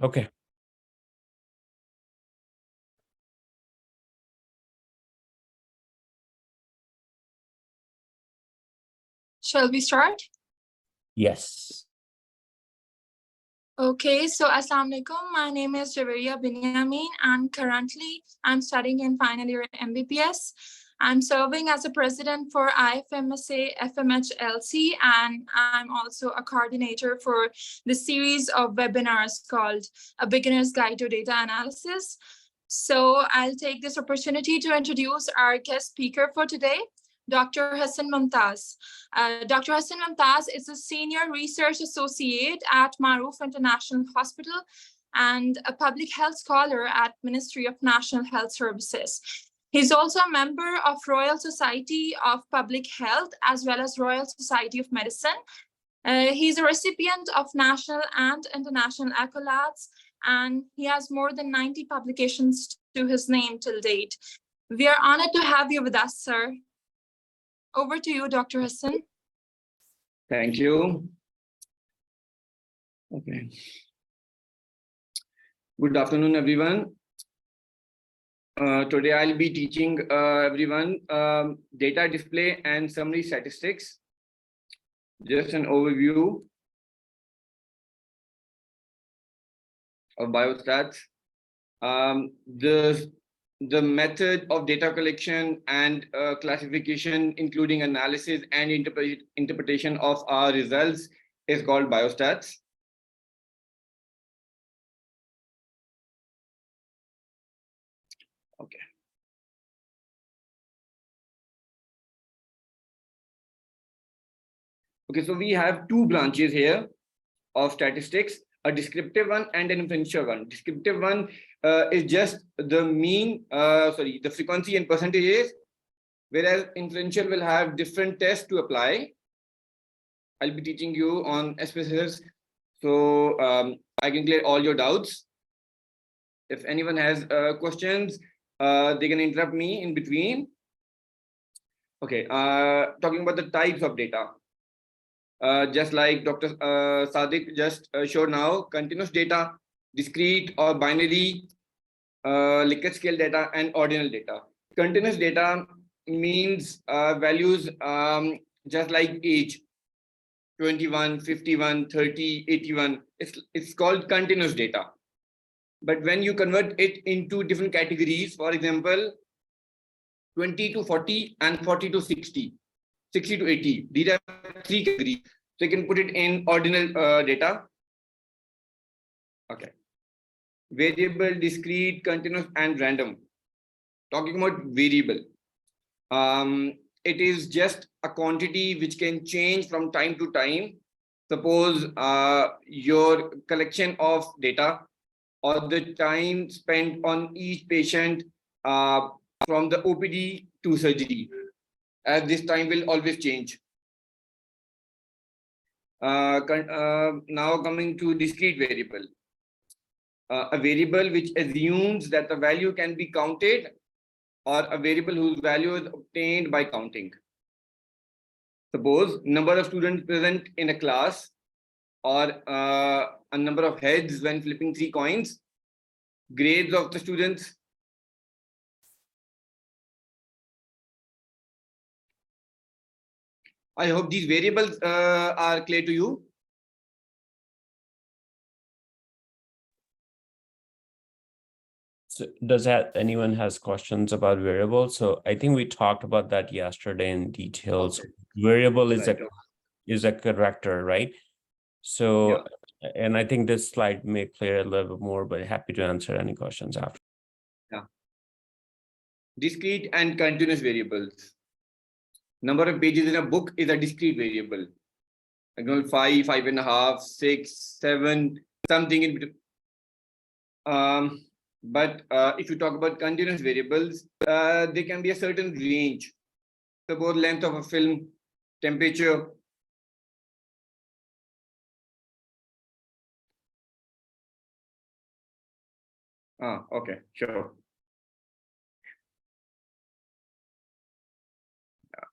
Okay. Shall we start? Yes. Okay, so Assalamu alaikum. My name is Javeria Binyamin, and currently I'm studying in final year MBBS. I'm serving as a president for IFMSA FMHLC, and I'm also a coordinator for the series of webinars called A Beginner's Guide to Data Analysis. So I'll take this opportunity to introduce our guest speaker for today, Dr. Hassan Mumtaz. Dr. Hassan Mumtaz is a senior research associate at Maroof International Hospital and a public health scholar at Ministry of National Health Services. He's also a member of Royal Society of Public Health as well as Royal Society of Medicine. He's a recipient of national and international accolades, and he has more than 90 publications to his name till date. We are honored to have you with us, sir. Over to you, Dr. Hassan. Thank you. Okay. Good afternoon, everyone. Today I'll be teaching everyone data display and summary statistics. Just an overview of biostats. The method of data collection and classification, including analysis and interpretation of our results, is called biostats. Okay. Okay, so we have two branches here of statistics, a descriptive one and an inferential one. Descriptive one is just the mean, the frequency and percentages, whereas inferential will have different tests to apply. I'll be teaching you on SPSS, so I can clear all your doubts. If anyone has questions, they can interrupt me in between. Okay, talking about the types of data. Just like Dr. Sadiq just showed now, continuous data, discrete or binary, Likert scale data, and ordinal data. Continuous data means values just like age, 21, 51, 30, 81. It's called continuous data. But when you convert it into different categories, for example, 20 to 40 and 40 to 60, 60 to 80, these are three categories. So you can put it in ordinal data. Okay. Variable, discrete, continuous, and random. Talking about variable, it is just a quantity which can change from time to time. Suppose your collection of data or the time spent on each patient from the OPD to surgery, as this time will always change. Now coming to discrete variable. A variable which assumes that the value can be counted, or a variable whose value is obtained by counting. Suppose number of students present in a class, or a number of heads when flipping 3 coins, grades of the students. I hope these variables are clear to you. So does that anyone has questions about variables? So I think we talked about that yesterday in details. Okay. Variable is Right. is a character, right? So, yeah. And I think this slide may clear a little bit more, but happy to answer any questions after. Yeah. Discrete and continuous variables. Number of pages in a book is a discrete variable. Example 5, 5.5, 6, 7, something in between. But if you talk about continuous variables, they can be a certain range. Suppose length of a film, temperature. Okay, sure.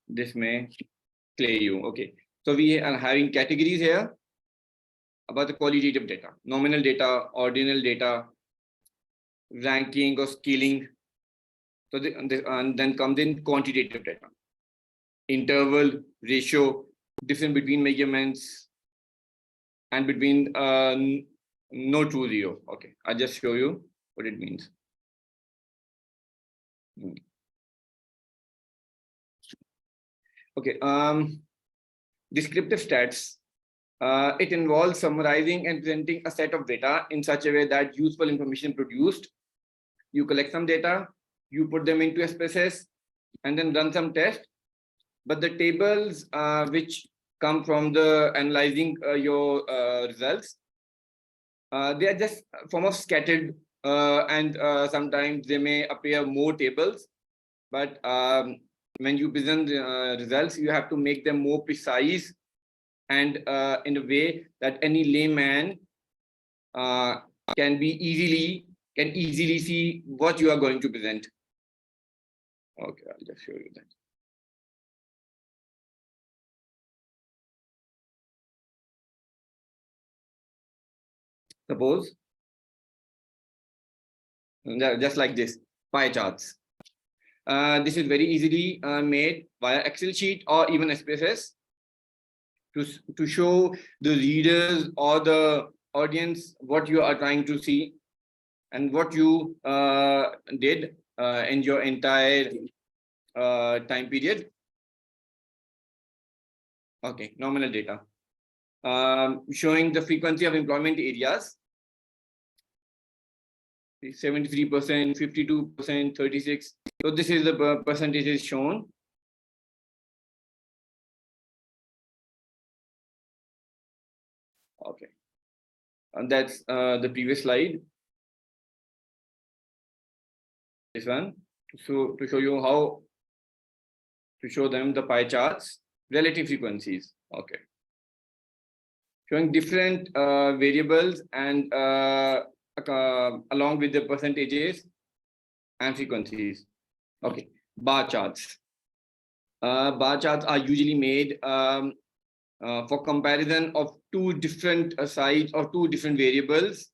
This may clear you. Okay, so we are having categories here. about the qualitative data, nominal data, ordinal data, ranking or scaling. So and then comes in quantitative data, interval, ratio, difference between measurements, and between no true zero. Okay, I'll just show you what it means. Okay, descriptive stats. It involves summarizing and presenting a set of data in such a way that useful information produced. You collect some data, you put them into SPSS, and then run some tests. But the tables which come from the analyzing your results, they are just a form of scattered, and sometimes they may appear more tables. But when you present results, you have to make them more precise and in a way that any layman can easily see what you are going to present. Okay, I'll just show you that. Suppose just like this, pie charts. This is very easily made via Excel sheet or even SPSS to show the readers or the audience what you are trying to see and what you did in your entire time period. Okay, nominal data. Showing the frequency of employment areas. 73%, 52%, 36%. So this is the percentages shown. Okay, and that's the previous slide. This one, so to show you how to show them the pie charts, relative frequencies. Okay, showing different variables and along with the percentages and frequencies. Okay, bar charts. Bar charts are usually made for comparison of two different sides or two different variables.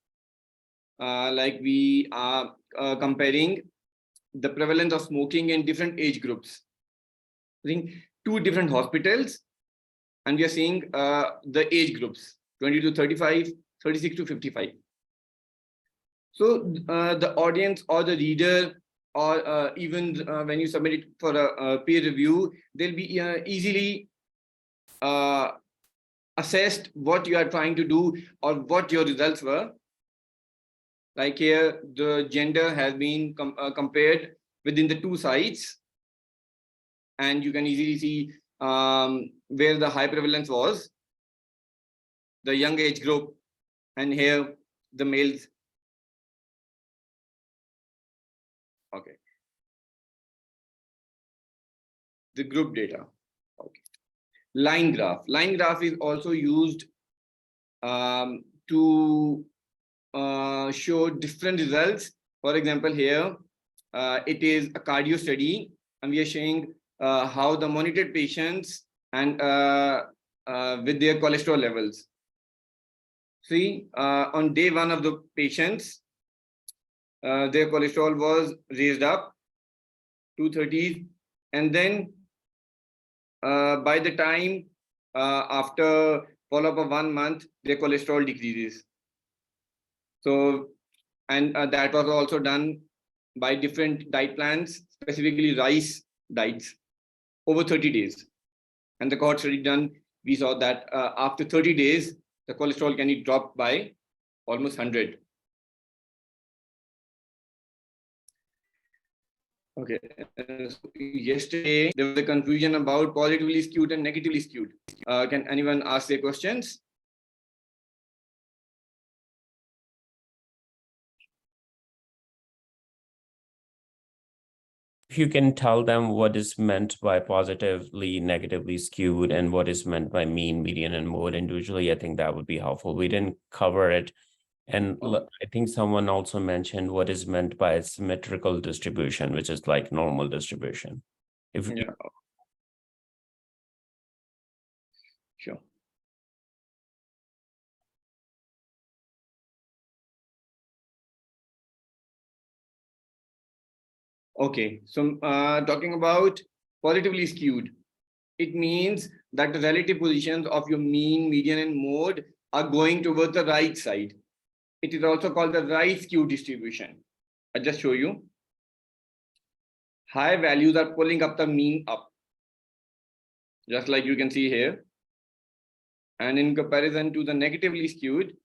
Like we are comparing the prevalence of smoking in different age groups. I think two different hospitals, and we are seeing the age groups 20 to 35, 36 to 55. So the audience or the reader, or even when you submit it for a peer review, they'll be easily assessed what you are trying to do or what your results were. Like here, the gender has been compared within the two sides, and you can easily see where the high prevalence was, the young age group, and here the males. Okay. The group data. Okay. Line graph. Line graph is also used to show different results. For example, here it is a cardio study, and we are showing how the monitored patients and with their cholesterol levels. See, on day one of the patients, their cholesterol was raised up 230, and then by the time after follow-up of 1 month, their cholesterol decreases. So, and that was also done by different diet plans, specifically rice diets, over 30 days. And the cohort study done, we saw that after 30 days, the cholesterol can be dropped by almost 100. Okay, yesterday there was a confusion about positively skewed and negatively skewed. Can anyone ask their questions? If you can tell them what is meant by positively, negatively skewed, and what is meant by mean, median, and mode individually, I think that would be helpful. We didn't cover it. And I think someone also mentioned what is meant by symmetrical distribution, which is like normal distribution. Yeah. Sure. Okay, so talking about positively skewed, it means that the relative positions of your mean, median, and mode are going towards the right side. It is also called the right skew distribution. I'll just show you. High values are pulling up the mean up, just like you can see here. And in comparison to the negatively skewed,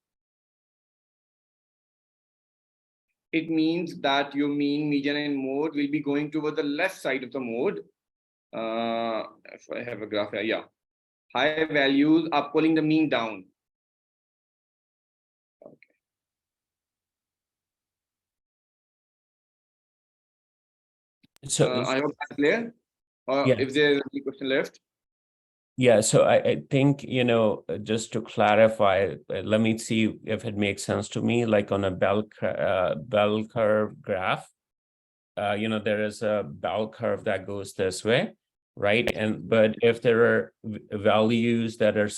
it means that your mean, median, and mode will be going toward the left side of the mode. If I have a graph here, yeah. High values are pulling the mean down. Okay. So I hope that's clear. Yeah. If there's any question left. yeah, so I think, just to clarify, let me see if it makes sense to me, like on a bell curve graph, there is a bell curve that goes this way, right? But if there are values that are,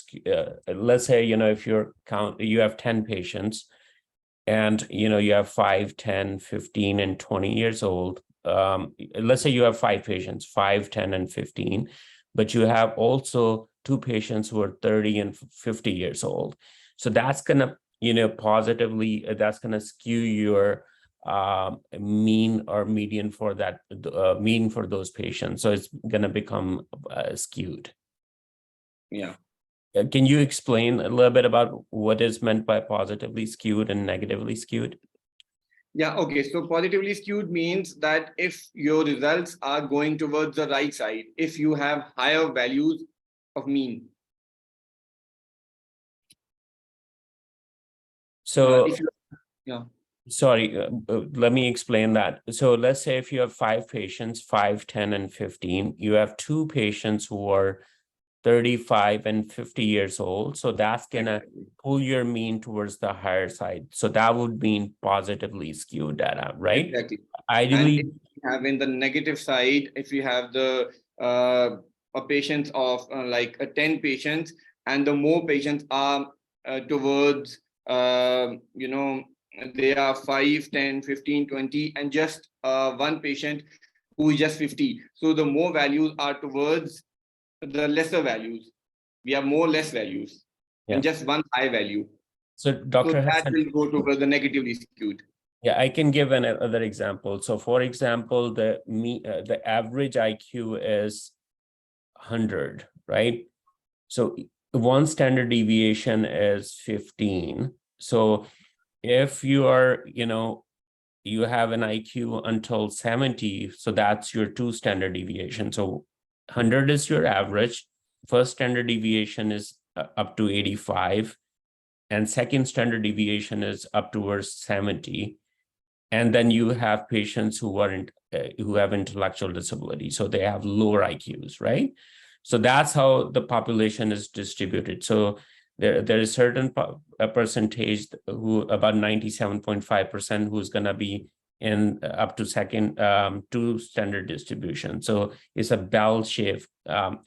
let's say, if you have 10 patients and, you have 5, 10, 15, and 20 years old. Let's say you have 5 patients, 5, 10, and 15. But you have also 2 patients who are 30 and 50 years old. So that's going to, positively, that's going to skew your mean or median for that, mean for those patients. So it's going to become skewed. Yeah. Can you explain a little bit about what is meant by positively skewed and negatively skewed? Yeah, okay. So positively skewed means that if your results are going towards the right side, if you have higher values of mean. So, yeah. Sorry, let me explain that. So let's say if you have 5 patients, 5, 10, and 15, you have 2 patients who are 35 and 50 years old. So that's gonna pull your mean towards the higher side. So that would mean positively skewed data, right? Exactly. Ideally, and if you have in the negative side, if you have the a patients of 10 patients, and the more patients are towards they are 5, 10, 15, 20, and just one patient who is just 50. So the more values are towards the lesser values. We have more less values and just one high value. So Dr. that Hassan, will go towards the negatively skewed. Yeah, I can give another example. So for example, the average IQ is 100, right? So one standard deviation is 15. So if you are, you have an IQ until 70, so that's your 2 standard deviation. So 100 is your average. First standard deviation is up to 85. And second standard deviation is up towards 70. And then you have patients who have intellectual disability. So they have lower IQs, right? So that's how the population is distributed. So there is certain a percentage who about 97.5% who's going to be in up to second 2 standard distribution. So it's a bell shape. So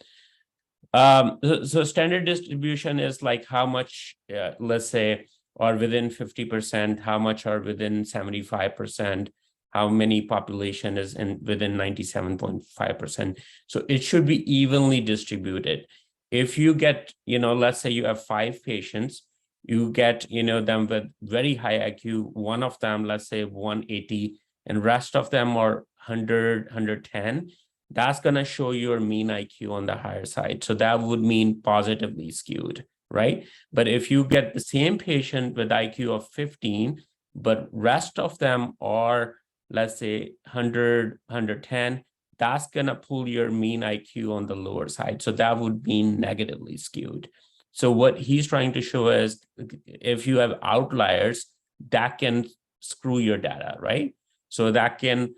standard distribution is like how much, let's say, are within 50%, how much are within 75%, how many population is within 97.5%. So it should be evenly distributed. If you get, let's say you have 5 patients, you get, them with very high IQ, one of them, let's say 180, and rest of them are 100, 110, that's going to show your mean IQ on the higher side. So that would mean positively skewed, right? But if you get the same patient with IQ of 15, but rest of them are, let's say 100, 110, that's going to pull your mean IQ on the lower side. So that would mean negatively skewed. So what he's trying to show is if you have outliers, that can screw your data, right? So that can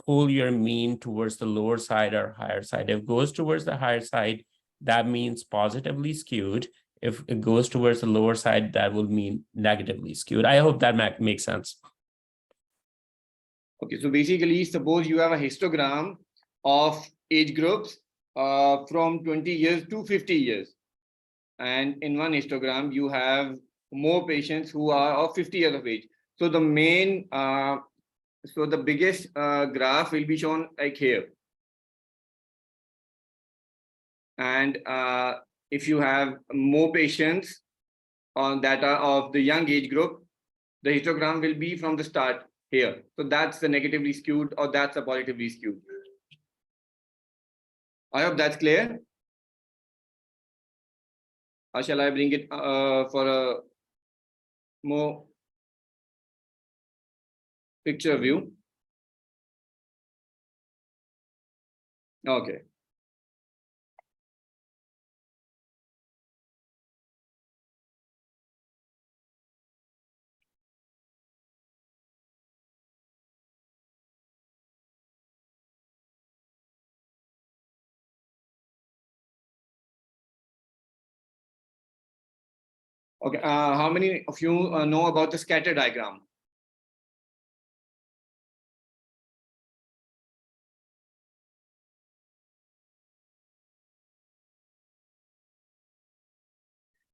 pull your mean towards the lower side or higher side. If it goes towards the higher side, that means positively skewed. If it goes towards the lower side, that will mean negatively skewed. I hope that makes sense. Okay, so basically, suppose you have a histogram of age groups from 20 years to 50 years. And in one histogram, you have more patients who are of 50 years of age. So the main so the biggest graph will be shown like here. And if you have more patients on data of the young age group, the histogram will be from the start here. So that's the negatively skewed, or that's the positively skewed. I hope that's clear. Or shall I bring it for a more picture view? Okay. Okay, how many of you know about the scatter diagram?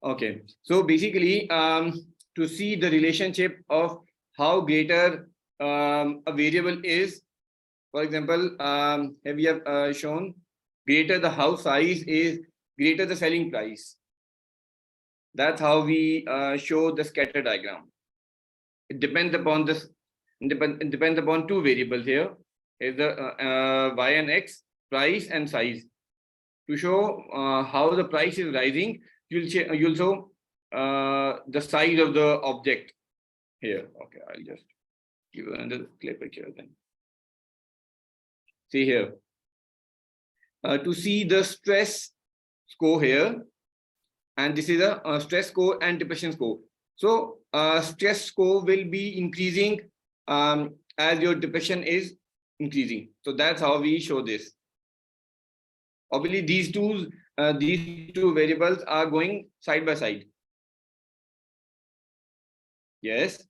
Okay, so basically, to see the relationship of how greater a variable is, for example, have you have shown greater the house size is greater the selling price. That's how we show the scatter diagram. It depends upon this. It depends upon two variables here. Is the y and x, price and size. To show how the price is rising, you'll show the size of the object here. Okay, I'll just give another clear picture then. See here. To see the stress score here, and this is a stress score and depression score. So stress score will be increasing as your depression is increasing. So that's how we show this. Obviously, these two variables are going side by side. Yes.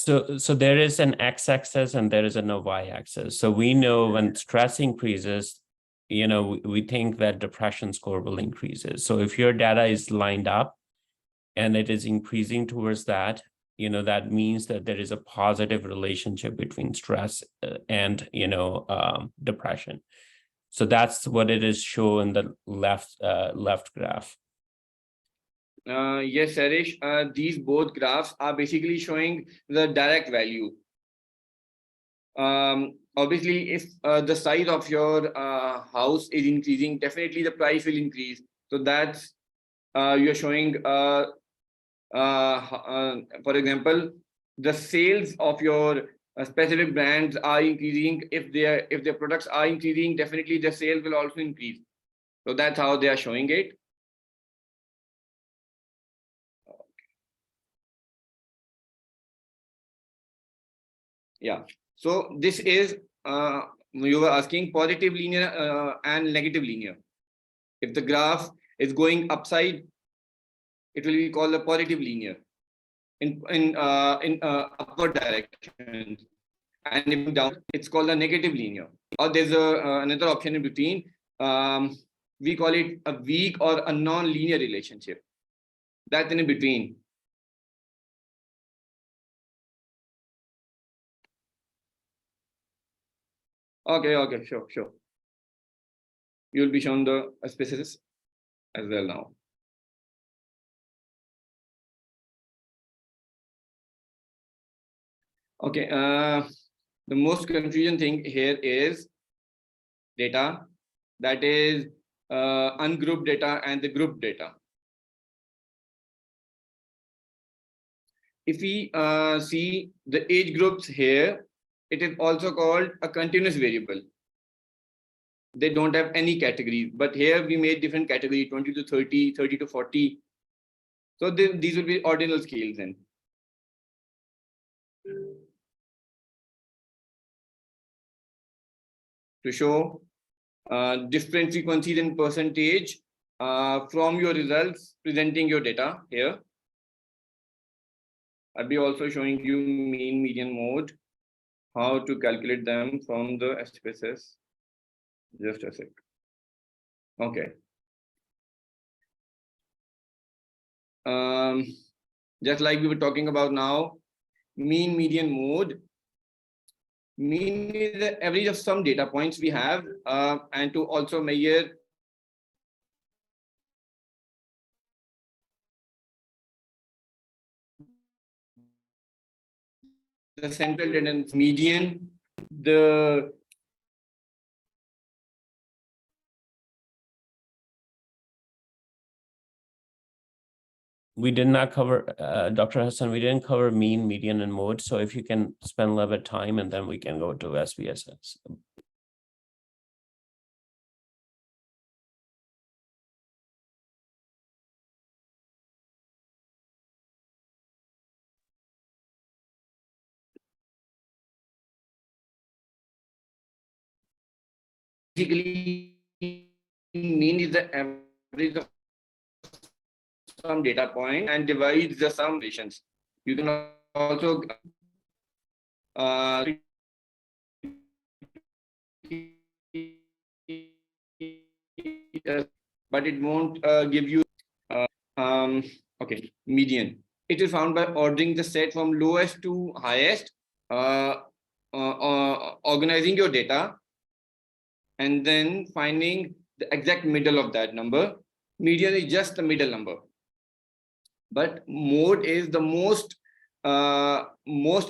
So there is an x-axis and there is a y-axis. So we know when stress increases, you know, we think that depression score will increase. So if your data is lined up and it is increasing towards that, you know, that means that there is a positive relationship between stress and, you know, depression. So that's what it is shown in the left graph. Yes, Harish, these both graphs are basically showing the direct value. Obviously, if the size of your house is increasing, definitely the price will increase. So that's you're showing, for example, the sales of your specific brands are increasing. If their products are increasing, definitely the sales will also increase. So that's how they are showing it. Yeah. So this is you were asking positive linear and negative linear. If the graph is going upside, it will be called a positive linear. In upward direction, and if down, it's called a negative linear. Or there's another option in between. We call it a weak or a non-linear relationship. That's in between. Okay, sure. You'll be shown the species as well now. Okay, the most confusion thing here is data, that is ungrouped data and the group data. If we see the age groups here, it is also called a continuous variable. They don't have any categories, but here we made different categories, 20 to 30, 30 to 40. So these will be ordinal scales then. To show different frequencies in percentage from your results, presenting your data here. I'll be also showing you mean, median, mode, how to calculate them from the SPSS. Just a sec. Okay. just like we were talking about now, mean, median, mode. Mean is the average of some data points we have, and to also measure the central tendency. Median, the we did not cover, Dr. Hassan, we didn't cover mean, median, and mode. So if you can spend a little bit of time and then we can go to SPSS. basically mean is the average of some data point and divides the sum relations. You can also but it won't give you okay, median. It is found by ordering the set from lowest to highest, organizing your data, and then finding the exact middle of that number. Median is just the middle number, but mode is the most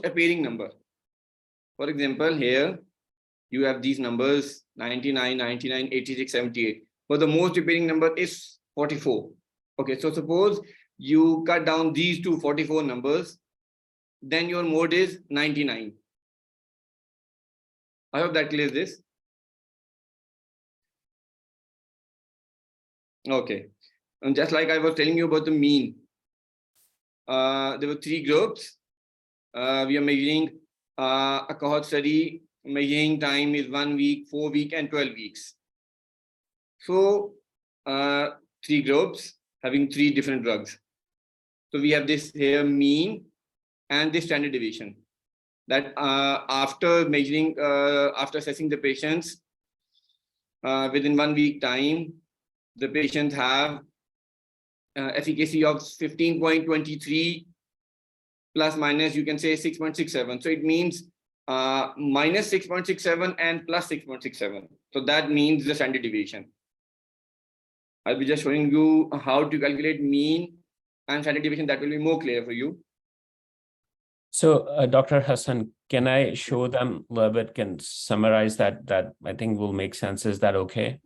appearing number. For example, here you have these numbers 99, 99, 86, 78, but the most appearing number is 44. Okay, so suppose you cut down these two 44 numbers, then your mode is 99. I hope that clears this. Okay, and just like I was telling you about the mean, there were three groups. We are measuring a cohort study. Measuring time is 1 week, 4 weeks, and 12 weeks. So three groups having three different drugs. So we have this here mean and this standard deviation. That after measuring, after assessing the patients within 1 week time, the patients have efficacy of 15.23 plus minus, you can say 6.67. So it means minus 6.67 and plus 6.67. So that means the standard deviation. I'll be just showing you how to calculate mean and standard deviation. That will be more clear for you. So Dr. Hassan, can I show them a little bit, can summarize that I think will make sense. Is that okay?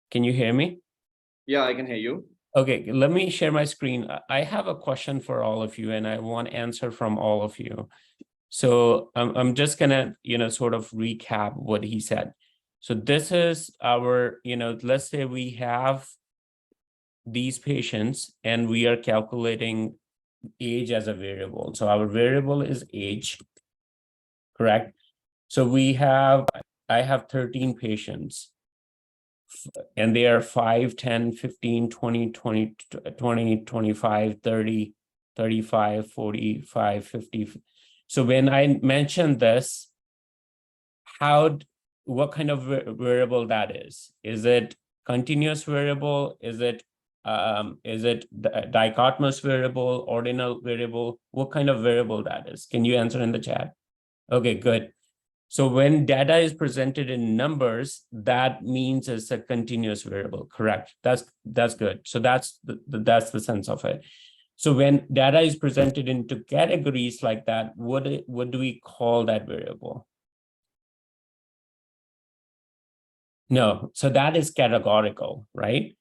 Can you hear me? Yeah, I can hear you. Okay, let me share my screen. I have a question for all of you and I want answer from all of you. So I'm just gonna, sort of recap what he said. So this is our, let's say we have these patients and we are calculating age as a variable. So our variable is age, correct? So I have 13 patients. And they are 5, 10, 15, 20, 20, 20, 25, 30, 35, 45, 50. So when I mentioned this, what kind of variable that is? Is it continuous variable? Is it dichotomous variable, ordinal variable? What kind of variable that is? Can you answer in the chat? Okay, good. So when data is presented in numbers, that means it's a continuous variable, correct? That's good. So that's the sense of it. So when data is presented into categories like that, what do we call that variable? No, so that is categorical, right?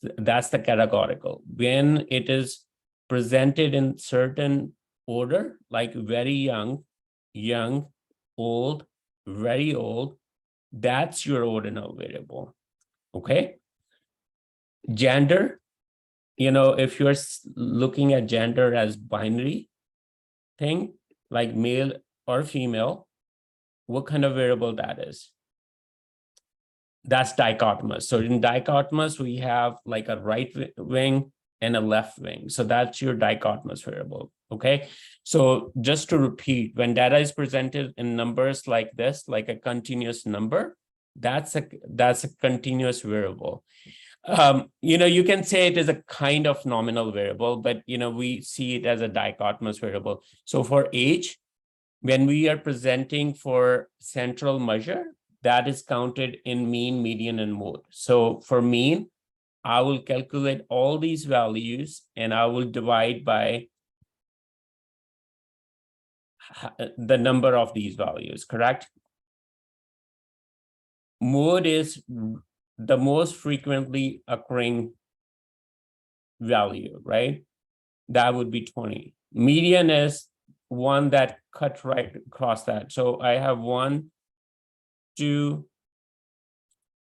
That's the categorical. When it is presented in certain order, like very young, old, very old, that's your ordinal variable. Okay. Gender, if you're looking at gender as binary thing, like male or female, what kind of variable that is? That's dichotomous. So in dichotomous, we have like a right wing and a left wing. So that's your dichotomous variable. Okay. So just to repeat, when data is presented in numbers like this, like a continuous number, that's a continuous variable. You can say it is a kind of nominal variable, but we see it as a dichotomous variable. So for age, when we are presenting for central measure, that is counted in mean, median, and mode. So for mean, I will calculate all these values and I will divide by the number of these values, correct? Mode is the most frequently occurring value, right? That would be 20. Median is one that cut right across that. So I have 1, 2,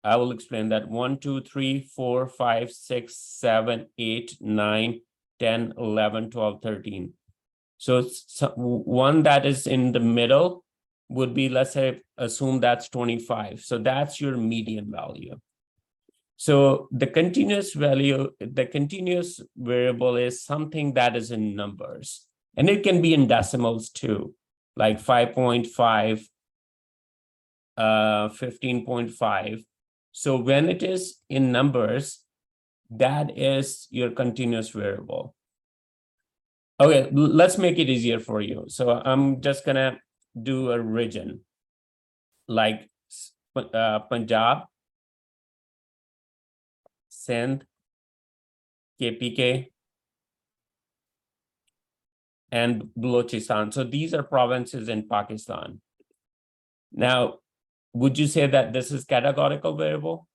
I will explain that 1, 2, 3, 4, 5, 6, 7, 8, 9, 10, 11, 12, 13. So one that is in the middle would be, let's say, assume that's 25. So that's your median value. So the continuous value, the continuous variable is something that is in numbers. And it can be in decimals too, like 5.5, 15.5. So when it is in numbers, that is your continuous variable. Okay, let's make it easier for you. So I'm just gonna do a region like Punjab, Sindh, KPK, and Balochistan. So these are provinces in Pakistan. Now, would you say that this is categorical variable?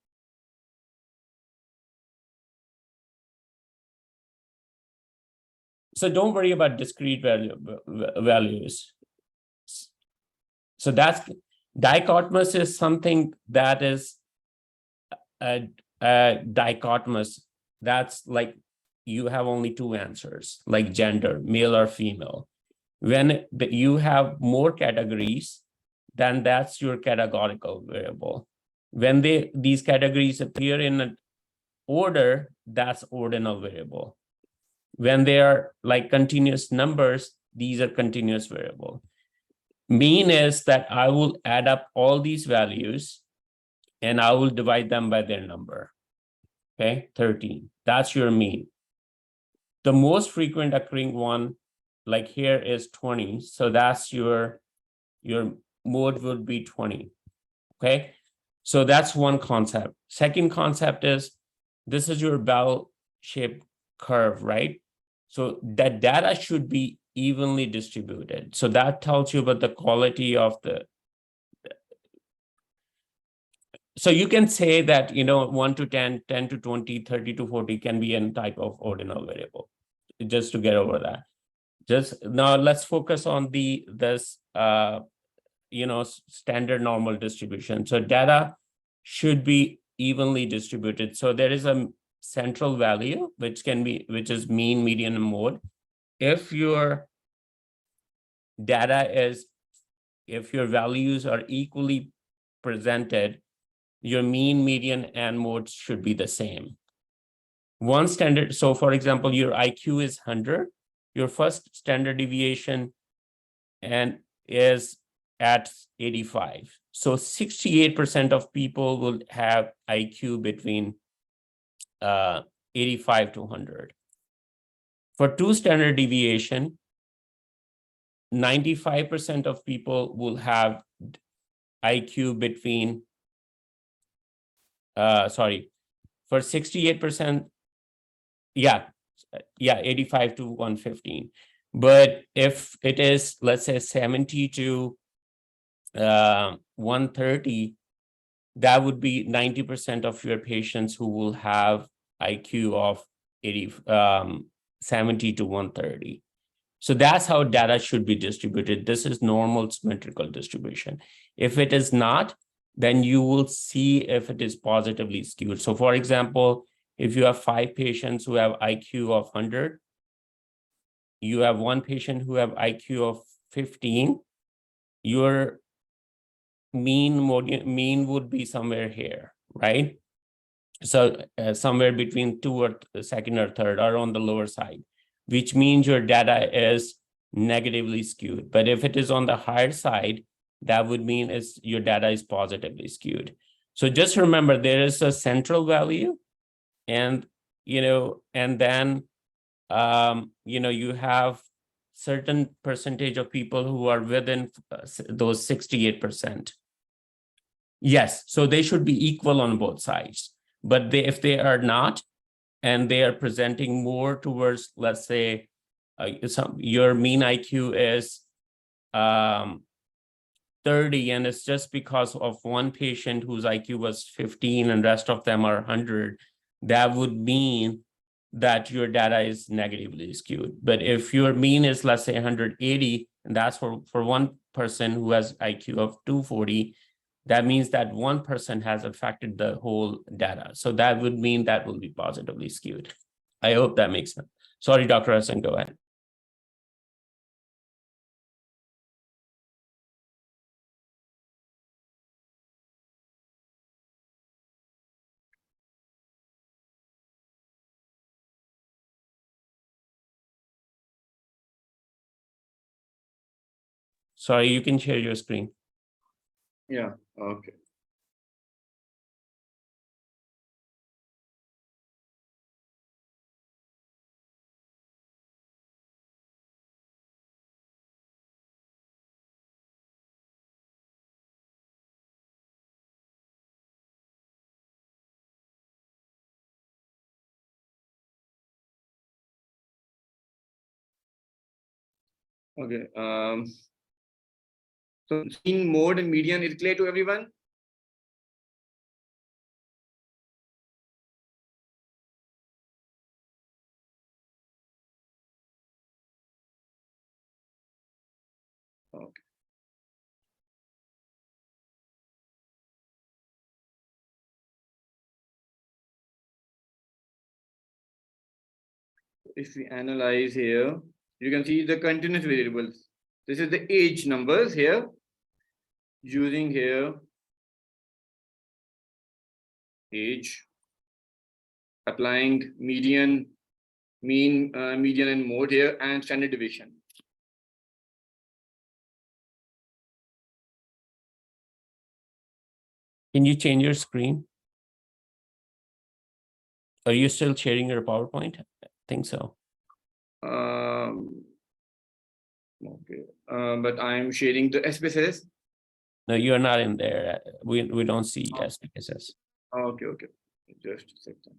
So don't worry about discrete values. So that's dichotomous is something that is dichotomous. That's like you have only two answers, like gender, male or female. When you have more categories, then that's your categorical variable. When these categories appear in an order, that's ordinal variable. When they are like continuous numbers, these are continuous variable. Mean is that I will add up all these values and I will divide them by their number. Okay, 13. That's your mean. The most frequent occurring one, like here, is 20. So that's your mode would be 20. Okay, so that's one concept. Second concept is this is your bell-shaped curve, right? So that data should be evenly distributed. So that tells you about the quality of the. So you can say that, 1 to 10, 10 to 20, 30 to 40 can be any type of ordinal variable, just to get over that. Just now let's focus on this standard normal distribution. So data should be evenly distributed. So there is a central value, which is mean, median, and mode. If your if your values are equally presented, your mean, median, and mode should be the same. One standard, so for example, your IQ is 100, your first standard deviation is at 85. So 68% of people will have IQ between 85 to 100. For two standard deviation, 95% of people will have IQ between, for 68%, 85 to 115. But if it is, let's say, 70 to 130, that would be 90% of your patients who will have IQ of 70 to 130. So that's how data should be distributed. This is normal symmetrical distribution. If it is not, then you will see if it is positively skewed. So for example, if you have 5 patients who have IQ of 100, you have 1 patient who have IQ of 15, your mean would be somewhere here, right? So somewhere between 2 or second or third, or on the lower side, which means your data is negatively skewed. But if it is on the higher side, that would mean your data is positively skewed. So just remember, there is a central value And, and then, you have certain percentage of people who are within those 68%. Yes, so they should be equal on both sides. But if they are not, and they are presenting more towards, let's say, your mean IQ is 30, and it's just because of one patient whose IQ was 15 and rest of them are 100, that would mean that your data is negatively skewed. But if your mean is, let's say, 180, and that's for one person who has IQ of 240, that means that one person has affected the whole data. So that would mean that will be positively skewed. I hope that makes sense. Sorry, Dr. Hassan, go ahead. Sorry, you can share your screen. Yeah, okay. Okay. So mean, mode, and median is clear to everyone? Okay. If we analyze here, you can see the continuous variables. This is the age numbers here. Using here age, applying median, mean, median and mode here, and standard deviation. Can you change your screen? Are you still sharing your PowerPoint? I think so. Okay, but I'm sharing the SPSS. No, you're not in there. We don't see SPSS. Okay, okay. Just a second.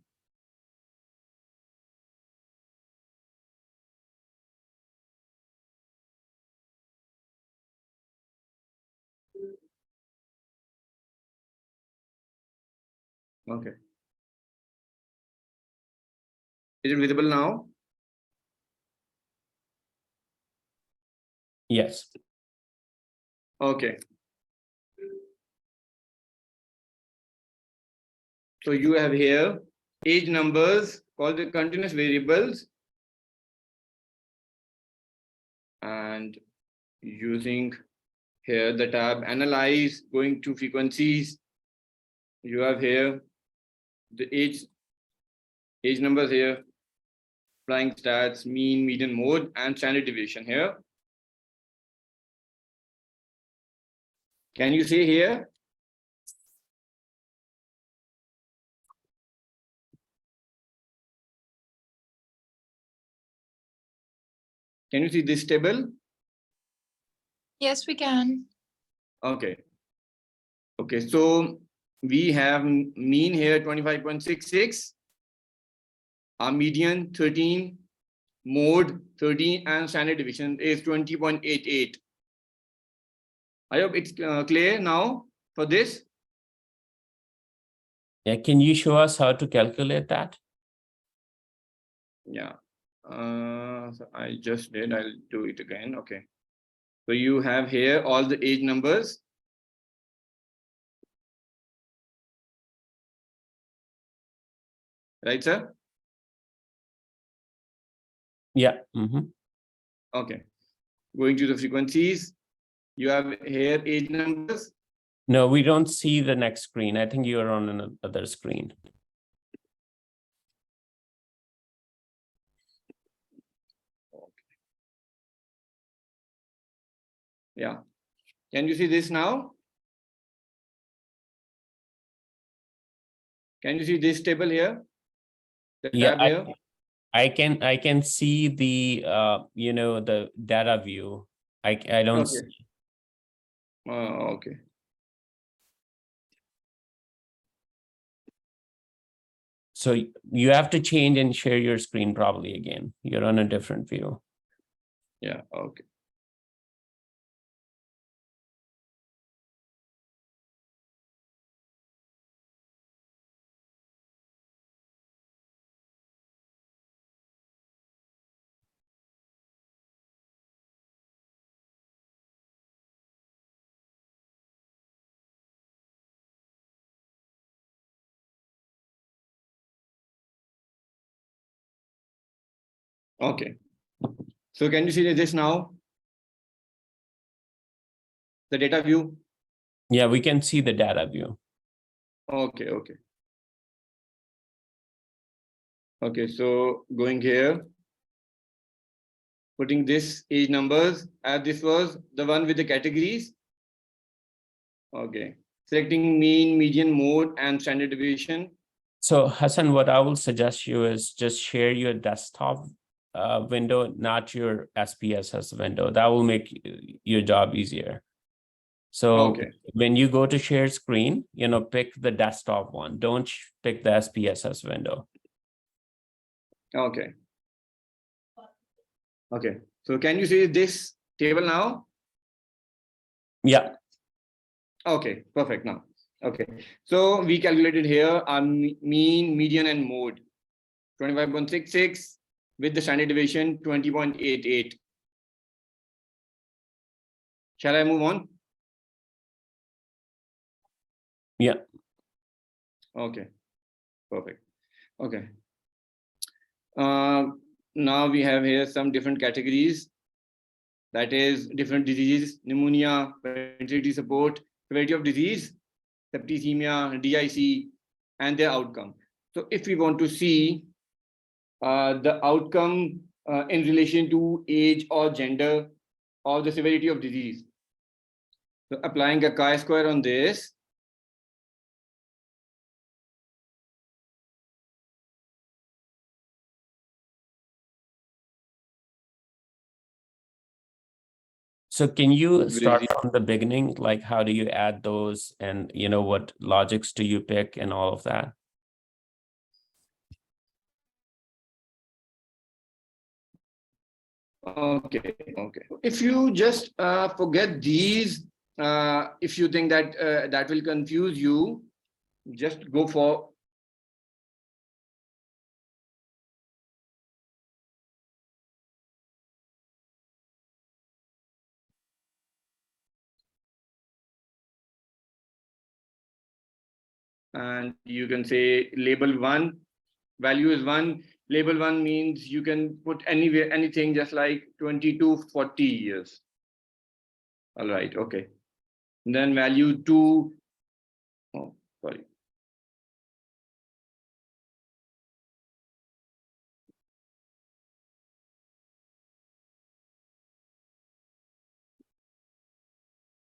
Okay. Is it visible now? Yes. Okay. So you have here age numbers called the continuous variables, and using here the tab analyze, going to frequencies, you have here the age numbers here, applying stats, mean, median, mode, and standard deviation here. Can you see here? Can you see this table? Yes, we can. Okay. Okay, so we have mean here 25.66, our median 13, mode 13, and standard deviation is 20.88. I hope it's clear now for this. Yeah, can you show us how to calculate that? Yeah, so I just did, I'll do it again. Okay, so you have here all the age numbers. Right, sir? Yeah. Okay, going to the frequencies, you have here age numbers. No, we don't see the next screen. I think you're on another screen. Yeah, can you see this now? Can you see this table here? The Yeah, tab here. I can see the the data view. I don't Okay. see. Okay. So you have to change and share your screen probably again. You're on a different view. Yeah. Okay. Okay. So can you see this now? The data view. Yeah, we can see the data view. Okay. Okay. Okay. So going here, putting this age numbers as this was the one with the categories. Okay. Selecting mean, median, mode, and standard deviation. So Hassan, what I will suggest you is just share your desktop window, not your SPSS window. That will make your job easier. So Okay. when you go to share screen, pick the desktop one. Don't pick the SPSS window. Okay. Okay. So can you see this table now? Yeah. Okay. Perfect now. Okay. So we calculated here our mean, median, and mode. 25.66 with the standard deviation 20.88. Shall I move on? Yeah. Okay. Perfect. Okay. Now we have here some different categories. That is different diseases, pneumonia, fertility support, severity of disease, septicemia, DIC, and their outcome. So if we want to see the outcome in relation to age or gender or the severity of disease, so applying a chi-square on this, So can you start from the beginning? Like, how do you add those, and what logics do you pick and all of that? Okay. If you just forget these, if you think that that will confuse you, just go for. And you can say label 1, value is 1. Label 1 means you can put anywhere, anything, just like 20 to 40 years. All right. Okay. Then value 2. Oh, sorry.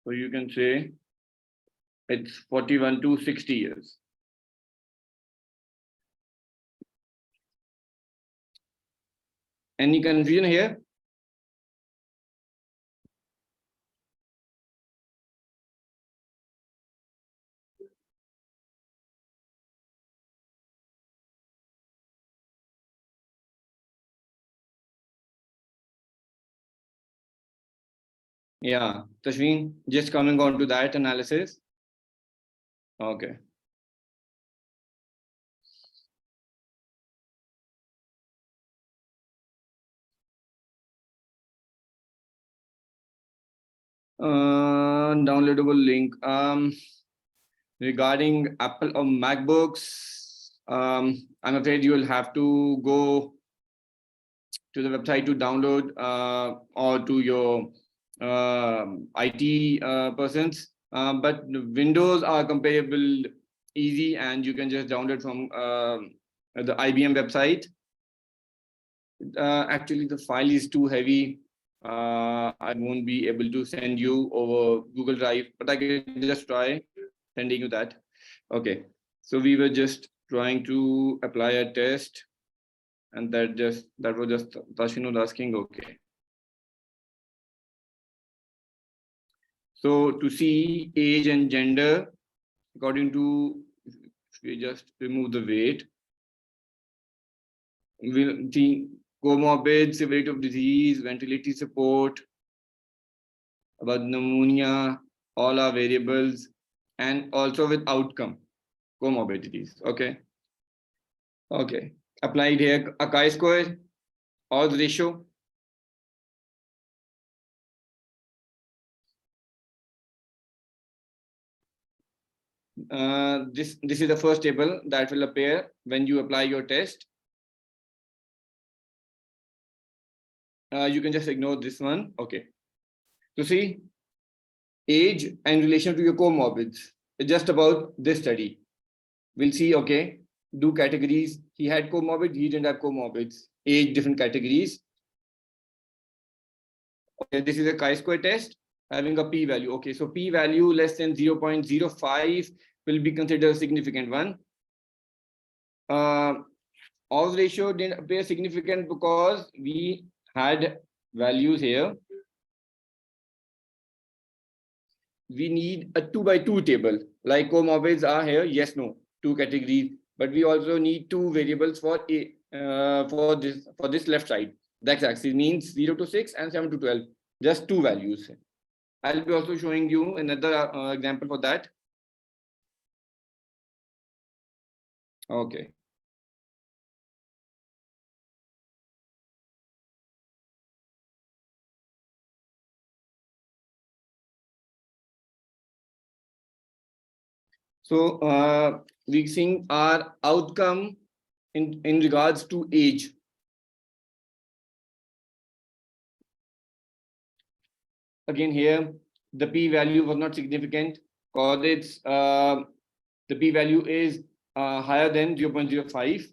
So you can say it's 41 to 60 years. Any confusion here? Yeah, Tashveen, just coming on to that analysis. Okay. Downloadable link. Regarding Apple or MacBooks, I'm afraid you will have to go to the website to download or to your IT persons. But Windows are comparable easy, and you can just download from the IBM website. Actually, the file is too heavy. I won't be able to send you over Google Drive, but I can just try sending you that. Okay, so we were just trying to apply a test. And that was just Tashin was asking, okay. So to see age and gender, according to, if we just remove the weight, we'll see comorbid, severity of disease, ventilator support, about pneumonia, all are variables, and also with outcome, comorbidities. Okay. Okay. Applied here, a chi-square, odds ratio. This is the first table that will appear when you apply your test. You can just ignore this one. Okay. So see, age and relation to your comorbids. It's just about this study. We'll see, okay, do categories. He had comorbid, he didn't have comorbids. Age, different categories. Okay, this is a chi-square test having a p-value. Okay, so p-value less than 0.05 will be considered a significant one. Odds ratio didn't appear significant because we had values here. We need a 2x2 table, like comorbids are here, yes, no, 2 categories, but we also need 2 variables for this left side. The x-axis means 0 to 6 and 7 to 12, just 2 values. I'll be also showing you another example for that. Okay. So we're seeing our outcome in regards to age. Again here, the p-value was not significant because it's the p-value is higher than 0.05.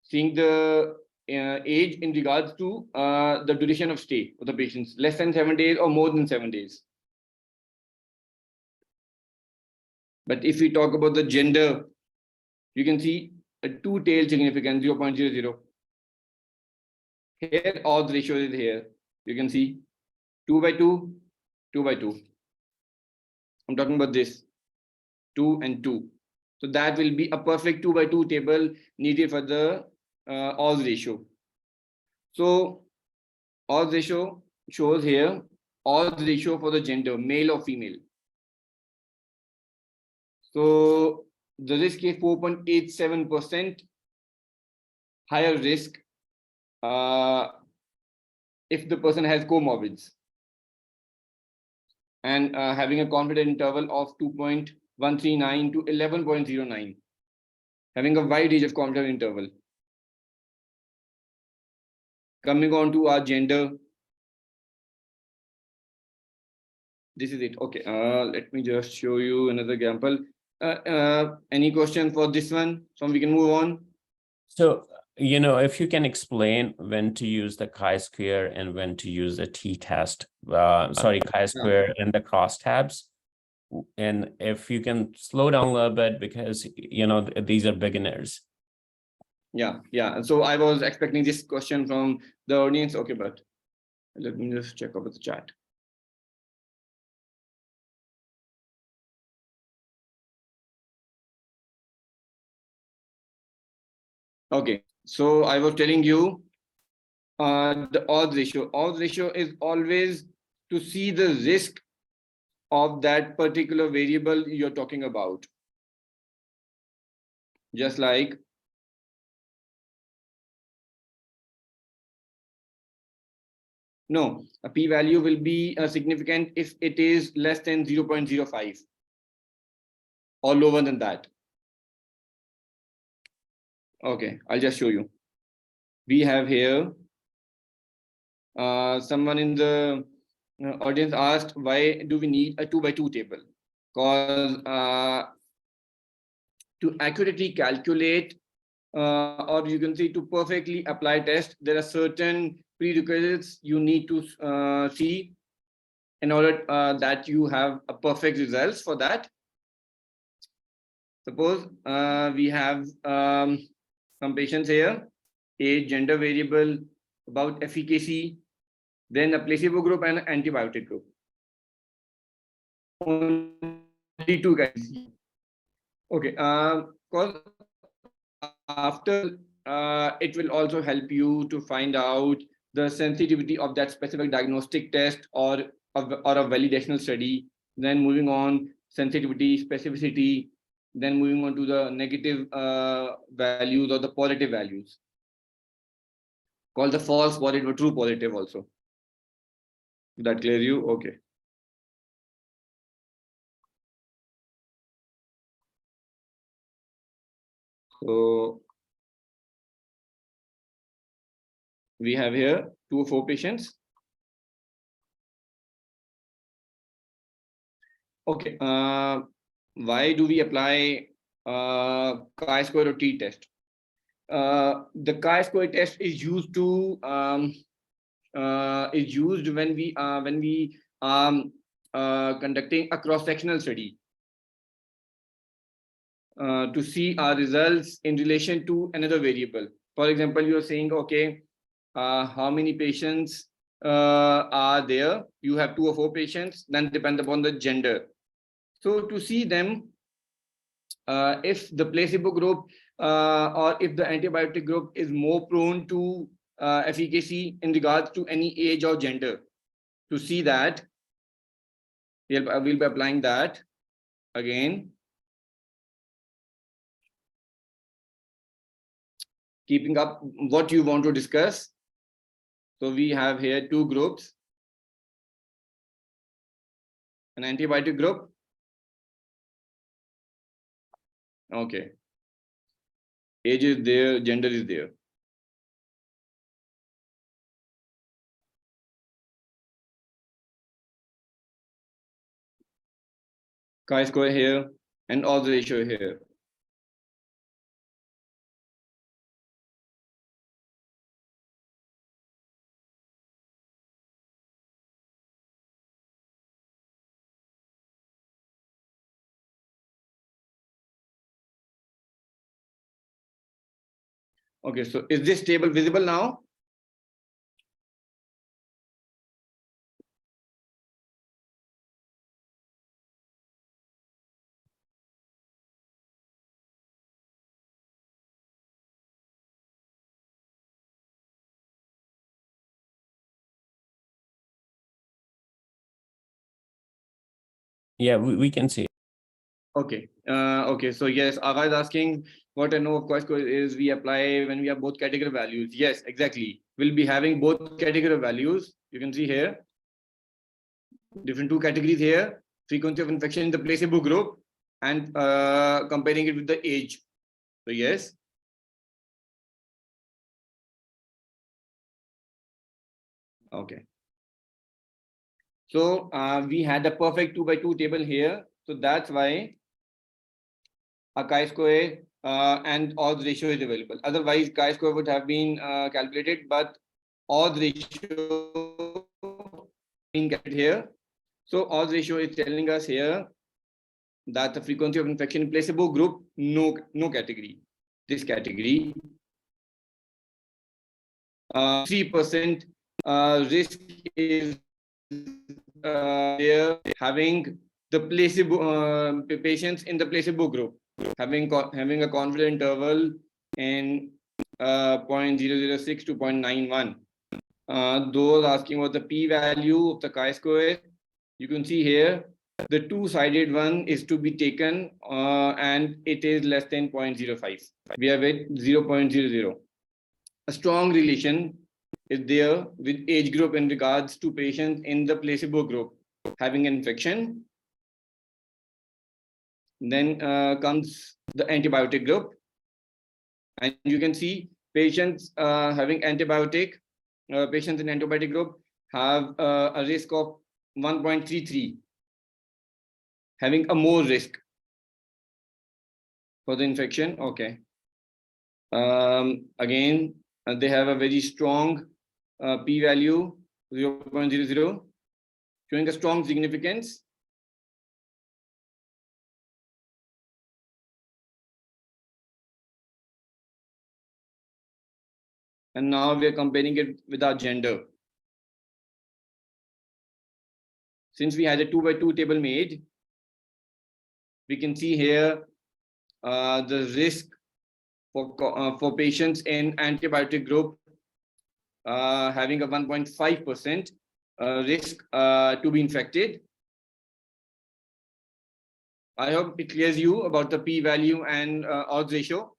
Seeing the age in regards to the duration of stay of the patients, less than 7 days or more than 7 days. But if we talk about the gender, you can see a two-tailed significance, 0.00. Here, odds ratio is here. You can see 2x2, 2x2. I'm talking about this 2 and 2. So that will be a perfect 2x2 table needed for the odds ratio. So odds ratio shows here odds ratio for the gender, male or female. So the risk is 4.87% higher risk if the person has comorbids and having a confidence interval of 2.139 to 11.09, having a wide range of confidence interval. Coming on to our gender. This is it. Okay, let me just show you another example. Any question for this one? So we can move on. So, you know, if you can explain when to use the chi-square and when to use the t-test, chi-square and the crosstabs. And if you can slow down a little bit because, you know, these are beginners. Yeah. So I was expecting this question from the audience. Okay, but let me just check over the chat. Okay, so I was telling you the odds ratio. Odds ratio is always to see the risk of that particular variable you're talking about. Just like no, a p-value will be significant if it is less than 0.05 or lower than that. Okay, I'll just show you. We have here someone in the audience asked, why do we need a 2x2 table? Because to accurately calculate or you can say to perfectly apply test, there are certain prerequisites you need to see in order that you have a perfect results for that. Suppose we have some patients here, age, gender variable, about efficacy, then a placebo group and an antibiotic group. Only two guys. Okay. Because after it will also help you to find out the sensitivity of that specific diagnostic test or a validational study. Then moving on, sensitivity, specificity, then moving on to the negative values or the positive values, called the false positive or true positive also. Did that clear you? Okay. So we have here 2 or 4 patients. Okay. Why do we apply chi-square or t-test? The chi-square test is used to when we conducting a cross-sectional study to see our results in relation to another variable. For example, you are saying, okay, how many patients are there? You have 2 or 4 patients, then depend upon the gender. So to see them, if the placebo group or if the antibiotic group is more prone to efficacy in regards to any age or gender, to see that, we'll be applying that again. Keeping up what you want to discuss. So we have here 2 groups, an antibiotic group. Okay. Age is there, gender is there. Chi-square here and odds ratio here. Okay, so is this table visible now? Yeah, we can see it. Okay. Okay. So yes, Aga is asking what I know of chi-square is we apply when we have both category values. Yes, exactly. We'll be having both category values. You can see here, different 2 categories here, frequency of infection in the placebo group and comparing it with the age. So yes. Okay. So we had a perfect 2x2 table here. So that's why a chi-square and odds ratio is available. Otherwise, chi-square would have been calculated, but odds ratio being calculated here. So odds ratio is telling us here that the frequency of infection in placebo group, no category. This category, 3% risk is there, having the placebo patients in the placebo group having a confidence interval in 0.006 to 0.91. Those asking about the p-value of the chi-square, you can see here the 2-sided one is to be taken and it is less than 0.05. We have it 0.00. A strong relation is there with age group in regards to patients in the placebo group having an infection. Then comes the antibiotic group, and you can see patients having antibiotic, patients in antibiotic group have a risk of 1.33, having a more risk for the infection. Okay. Again, they have a very strong p-value 0.00, showing a strong significance. And now we are comparing it with our gender. Since we had a 2x2 table made, we can see here the risk for patients in antibiotic group having a 1.5% risk to be infected. I hope it clears you about the p-value and odds ratio.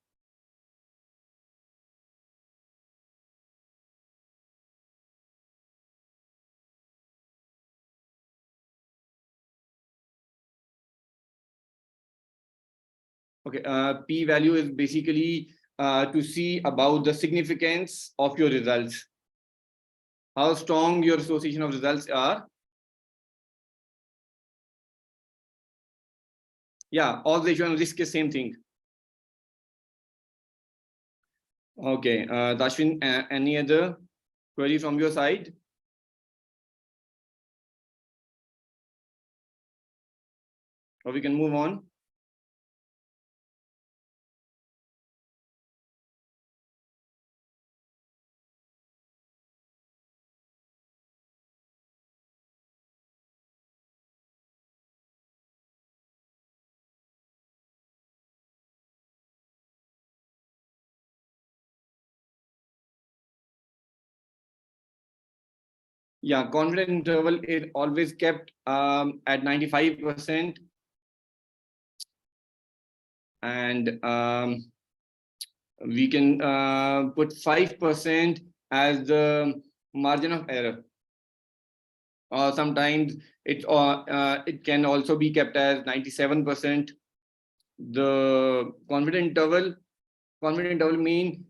Okay, p-value is basically to see about the significance of your results, how strong your association of results are. Yeah, odds ratio and risk is same thing. Okay, Dashwin, any other query from your side? Or we can move on. Yeah, confidence interval is always kept at 95%. And we can put 5% as the margin of error. Or sometimes it can also be kept as 97%. The confidence interval mean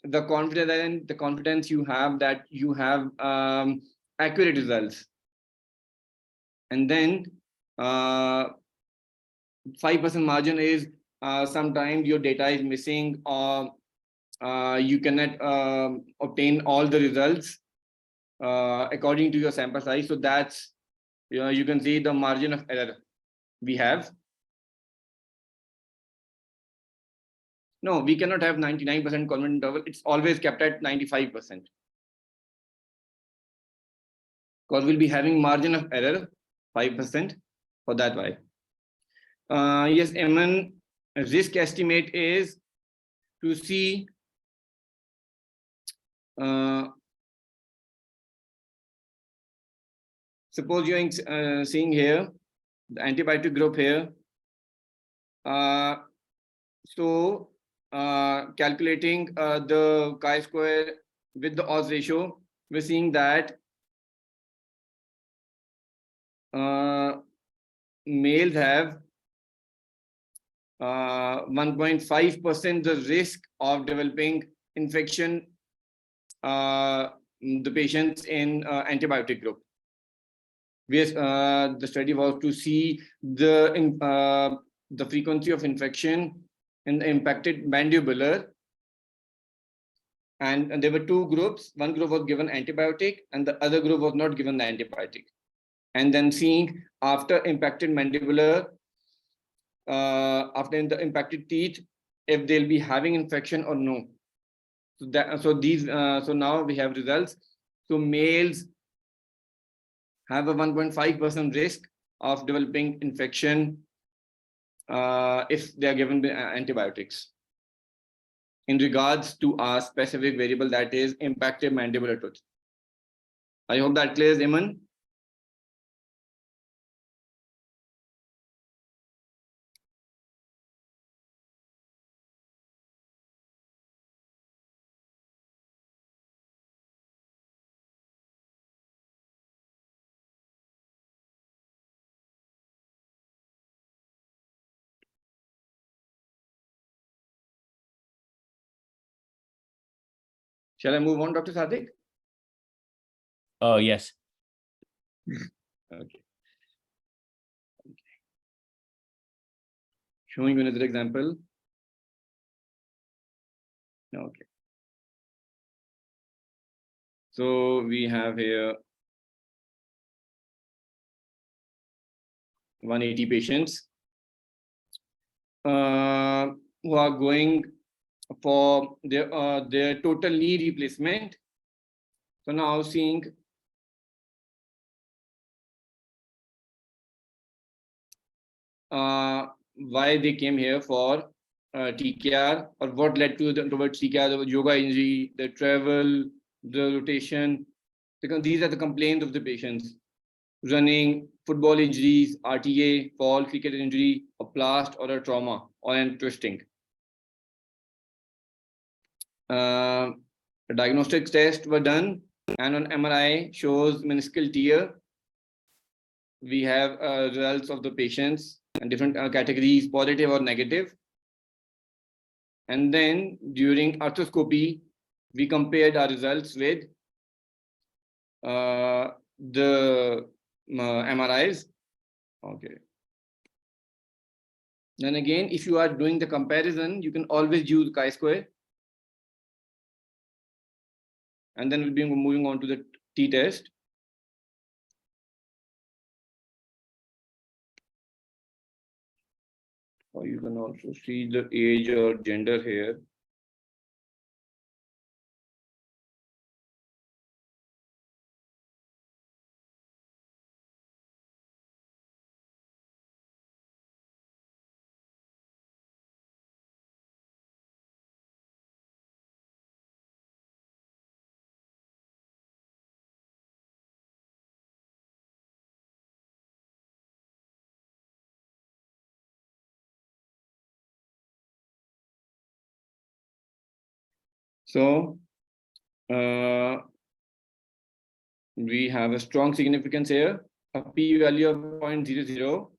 the confidence you have that you have accurate results. And then 5% margin is sometimes your data is missing, or you cannot obtain all the results according to your sample size. So that's, you can see the margin of error we have. No, we cannot have 99% confidence interval. It's always kept at 95%. Because we'll be having margin of error 5% for that. Why? Yes, Eman, risk estimate is to see suppose you're seeing here the antibiotic group here. So calculating the chi-square with the odds ratio, we're seeing that males have 1.5% the risk of developing infection, the patients in antibiotic group. The study was to see the frequency of infection in the impacted mandibular, and there were two groups. One group was given antibiotic and the other group was not given the antibiotic. And then seeing after impacted mandibular, after the impacted teeth, if they'll be having infection or no. So now we have results. So males have a 1.5% risk of developing infection if they are given the antibiotics in regards to a specific variable, that is impacted mandibular tooth. I hope that clears, Eman. Shall I move on, Dr. Sadik? Yes. Okay. Showing you another example. Okay. So we have here 180 patients who are going for their total knee replacement. So now seeing why they came here for TKR, or what led to towards TKR, the yoga injury, the travel, the rotation, because these are the complaints of the patients: running, football injuries, RTA, fall, cricket injury, a blast or a trauma or a twisting. The diagnostic tests were done, and on MRI shows meniscal tear. We have results of the patients and different categories, positive or negative. And then during arthroscopy, we compared our results with the MRIs. Okay. Then again, if you are doing the comparison, you can always use chi-square. And then we'll be moving on to the t-test. Or you can also see the age or gender here. So we have a strong significance here, a p-value of 0.00,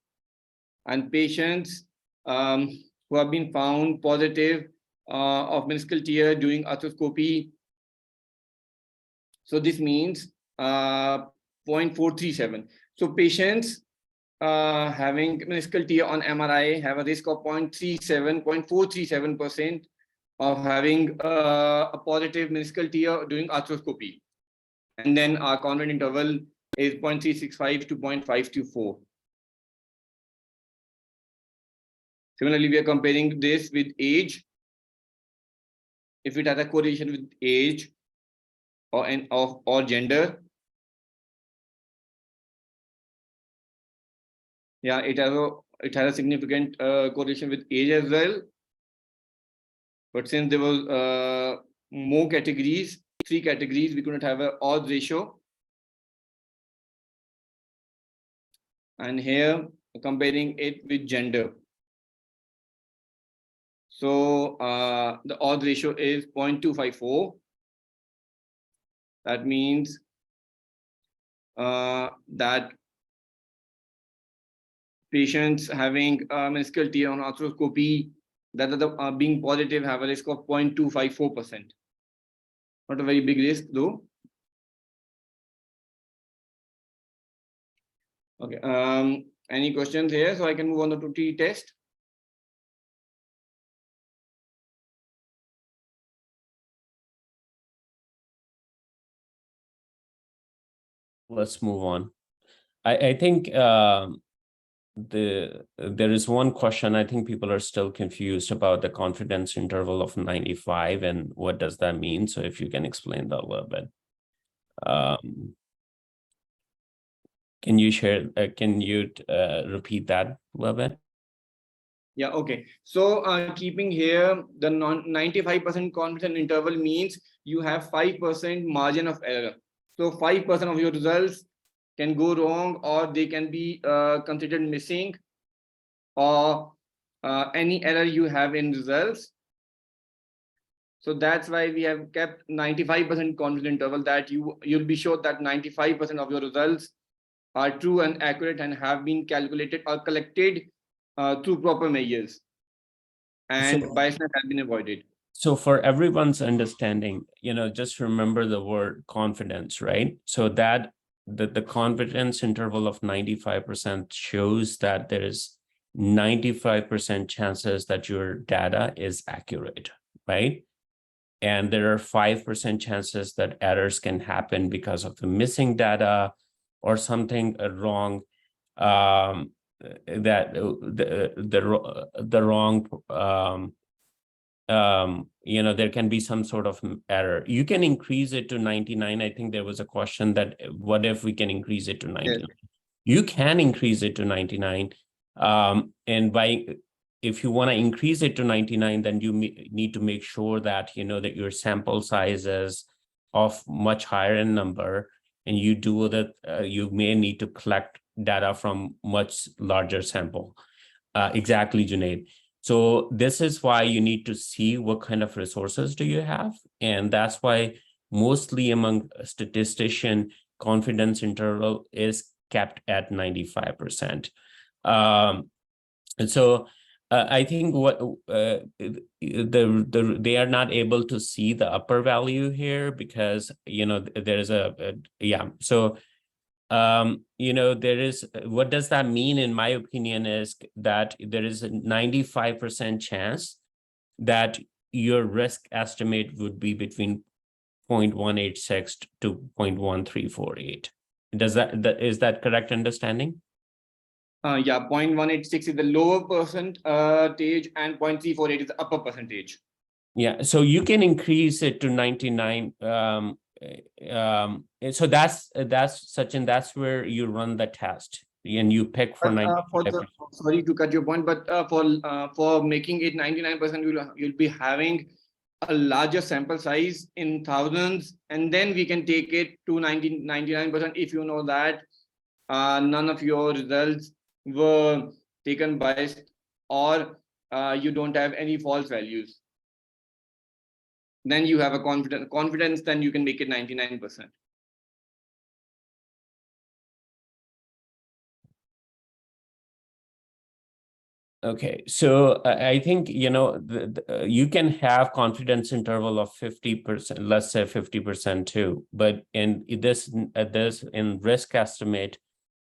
and patients who have been found positive of meniscal tear during arthroscopy. So this means 0.437. So patients having meniscal tear on MRI have a risk of 0.437% of having a positive meniscal tear during arthroscopy. And then our confidence interval is 0.365 to 0.524. Similarly, we are comparing this with age. If it has a correlation with age or gender, yeah, it has a significant correlation with age as well. But since there was more categories, 3 categories, we couldn't have an odds ratio. And here comparing it with gender. So the odds ratio is 0.254. That means that patients having meniscal tear on arthroscopy that are being positive have a risk of 0.254%. Not a very big risk though. Okay. Any questions here? So I can move on to t-test. Let's move on. I think there is one question. I think people are still confused about the confidence interval of 95 and what does that mean. So if you can explain that a little bit. Can you share? Can you repeat that a little bit? Yeah, okay. So keeping here the 95% confidence interval means you have 5% margin of error. So 5% of your results can go wrong, or they can be considered missing, or any error you have in results. So that's why we have kept 95% confidence interval, that you'll be sure that 95% of your results are true and accurate and have been calculated or collected through proper measures, and biasness has been avoided. So for everyone's understanding, just remember the word confidence, right? So that the confidence interval of 95% shows that there is 95% chances that your data is accurate, right? And there are 5% chances that errors can happen because of the missing data or something wrong, that the wrong there can be some sort of error. You can increase it to 99. I think there was a question that what if we can increase it to 99? Yes. You can increase it to 99. And if you want to increase it to 99, then you need to make sure that, that your sample size is of much higher in number, and you do that, you may need to collect data from much larger sample. Exactly, Junaid. So this is why you need to see what kind of resources do you have. And that's why mostly among statistician, confidence interval is kept at 95%. And so I think what they are not able to see the upper value here because there's so there is, what does that mean in my opinion is that there is a 95% chance that your risk estimate would be between 0.186 to 0.1348. Is that correct understanding? Yeah, 0.186 is the lower percentage and 0.348 is the upper percentage. Yeah, so you can increase it to 99. So that's Sachin, that's where you run the test and you pick for 95%. Sorry to cut your point, but for making it 99%, you'll be having a larger sample size in thousands, and then we can take it to 99% if you know that none of your results were taken biased, or you don't have any false values. Then you have a confidence, then you can make it 99%. Okay, so I think you can have confidence interval of 50%, let's say 50% too, but in this in risk estimate,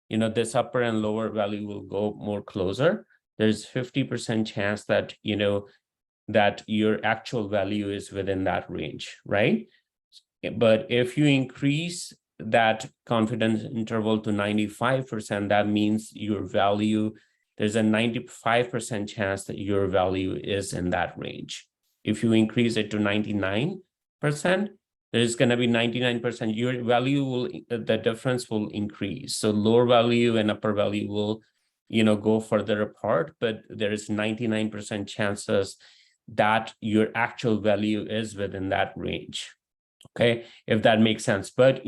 this upper and lower value will go more closer. There's 50% chance that that your actual value is within that range, right? But if you increase that confidence interval to 95%, that means your value, there's a 95% chance that your value is in that range. If you increase it to 99%, there's going to be 99%, your value will, the difference will increase. So lower value and upper value will, go further apart, but there is 99% chances that your actual value is within that range. Okay, if that makes sense. But,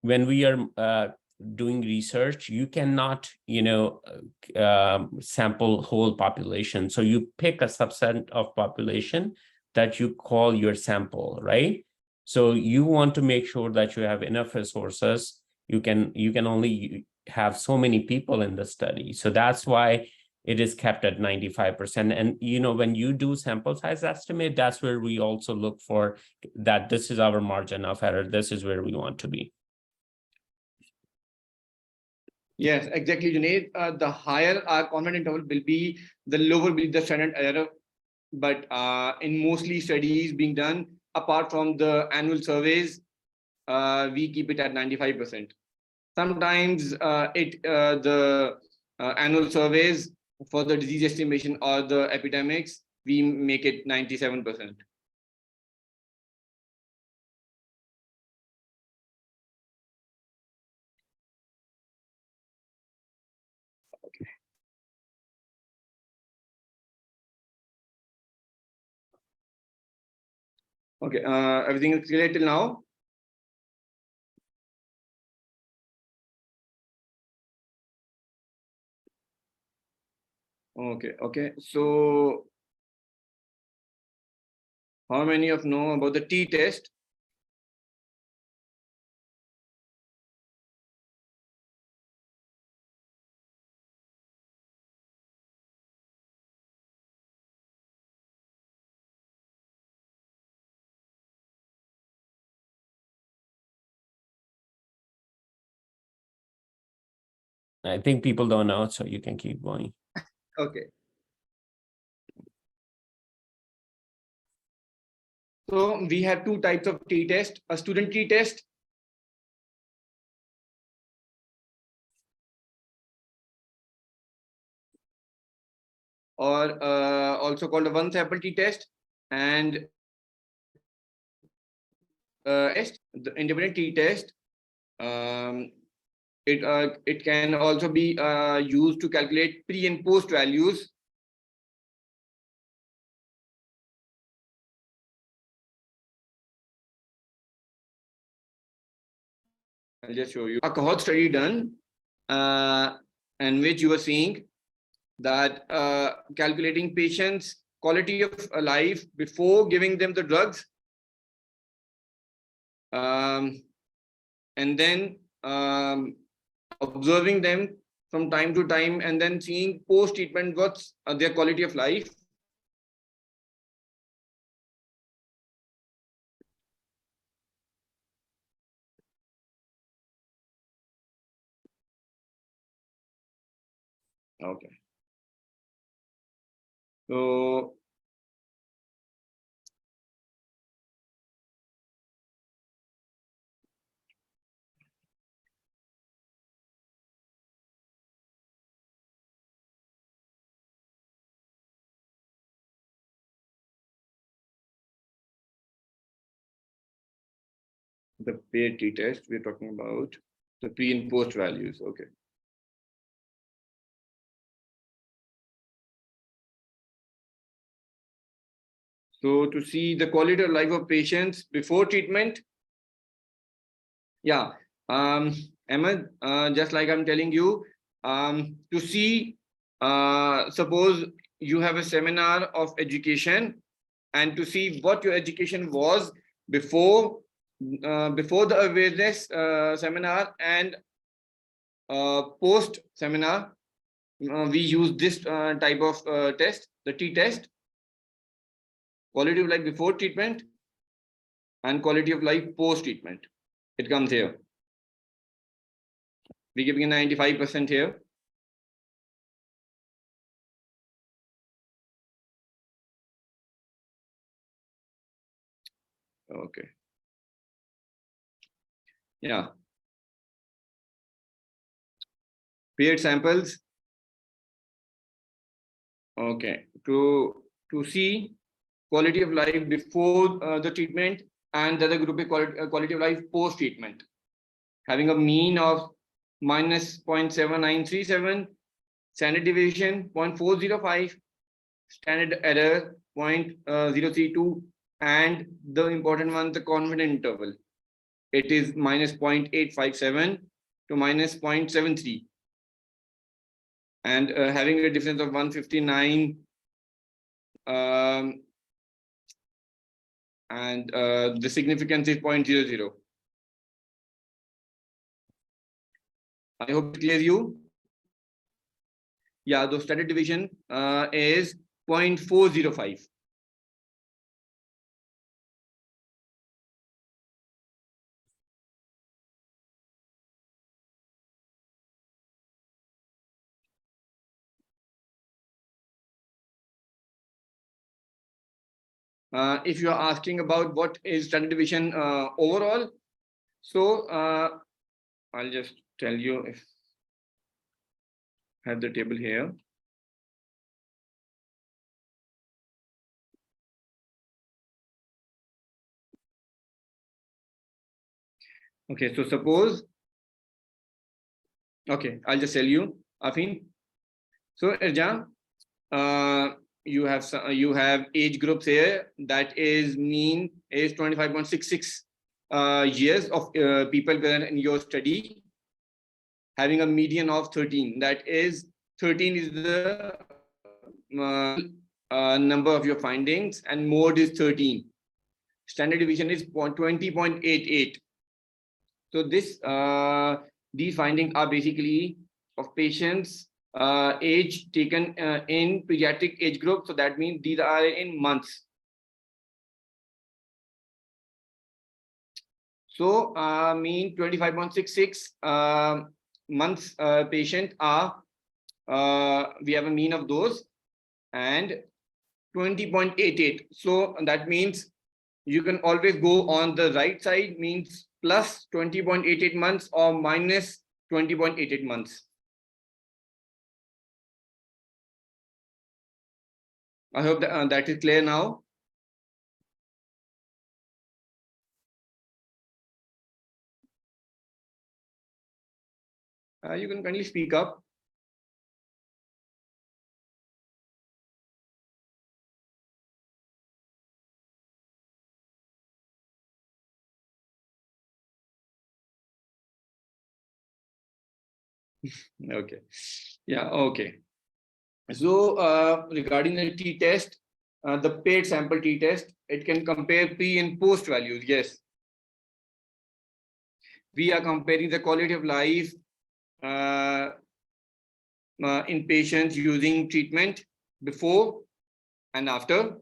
when we are doing research, you cannot, sample whole population. So you pick a subset of population that you call your sample, right? So you want to make sure that you have enough resources. You can only have so many people in the study. So that's why it is kept at 95%. And, when you do sample size estimate, that's where we also look for that this is our margin of error. This is where we want to be. Yes, exactly, Junaid. The higher our confidence interval will be, the lower will be the standard error. But in mostly studies being done, apart from the annual surveys, we keep it at 95%. Sometimes the annual surveys for the disease estimation or the epidemics, we make it 97%. Okay, everything is clear till now? Okay. So how many of you know about the t-test? I think people don't know, so you can keep going. Okay. So we have two types of t-test, a student t-test or also called a one sample t-test. and the independent t-test, it can also be used to calculate pre and post values. I'll just show you a cohort study done, in which you were seeing that calculating patients' quality of life before giving them the drugs, and then observing them from time to time, and then seeing post-treatment what's their quality of life. Okay. So the paired t-test, we're talking about the pre and post values. Okay. So to see the quality of life of patients before treatment, yeah, Ahmed, just like I'm telling you, to see, suppose you have a seminar of education, and to see what your education was before the awareness seminar and post seminar, we use this type of test, the t-test, quality of life before treatment and quality of life post treatment. It comes here. We're giving a 95% here. Okay. Yeah. Paired samples. Okay. To see quality of life before the treatment, and the other group is quality of life post treatment, having a mean of minus 0.7937, standard deviation 0.405, standard error 0.032, and the important one, the confidence interval. It is minus 0.857 to minus 0.73, and having a difference of 159, and the significance is 0.00. I hope it clears you. Yeah, the standard deviation is 0.405. If you are asking about what is standard deviation overall, so I'll just tell you if I have the table here. Okay, so suppose, okay, I'll just tell you, Afin. So Irja, you have age groups here. That is mean is 25.66 years of people present in your study, having a median of 13. That is 13 is the number of your findings, and mode is 13. Standard deviation is 20.88. So this these findings are basically of patients age taken in pediatric age group. So that means these are in months. So mean 25.66 months patient are, we have a mean of those, and 20.88. So that means you can always go on the right side, means plus 20.88 months or minus 20.88 months. I hope that, that is clear now. You can kindly speak up. Okay. Yeah, okay. So regarding the t-test, the paid sample t-test, it can compare pre and post values. Yes. We are comparing the quality of life in patients using treatment before and after.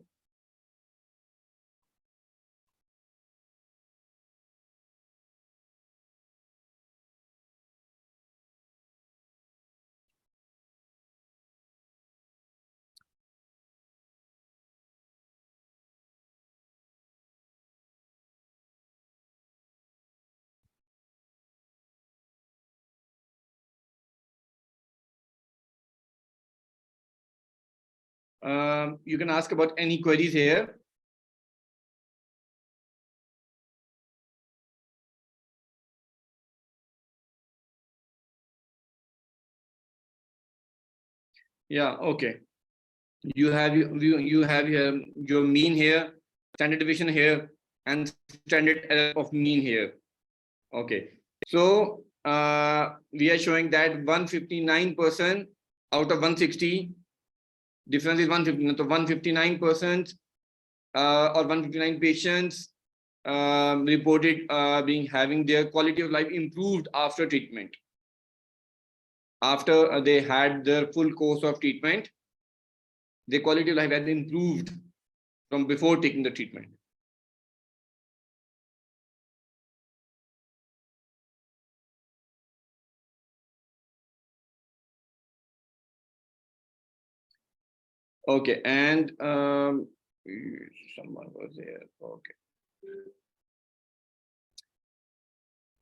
You can ask about any queries here. Yeah, okay. You have here your mean here, standard deviation here, and standard error of mean here. Okay. So we are showing that 159% out of 160, difference is 159. So 159% or 159 patients reported having their quality of life improved after treatment. After they had their full course of treatment, their quality of life had improved from before taking the treatment. Okay, and someone was there. Okay.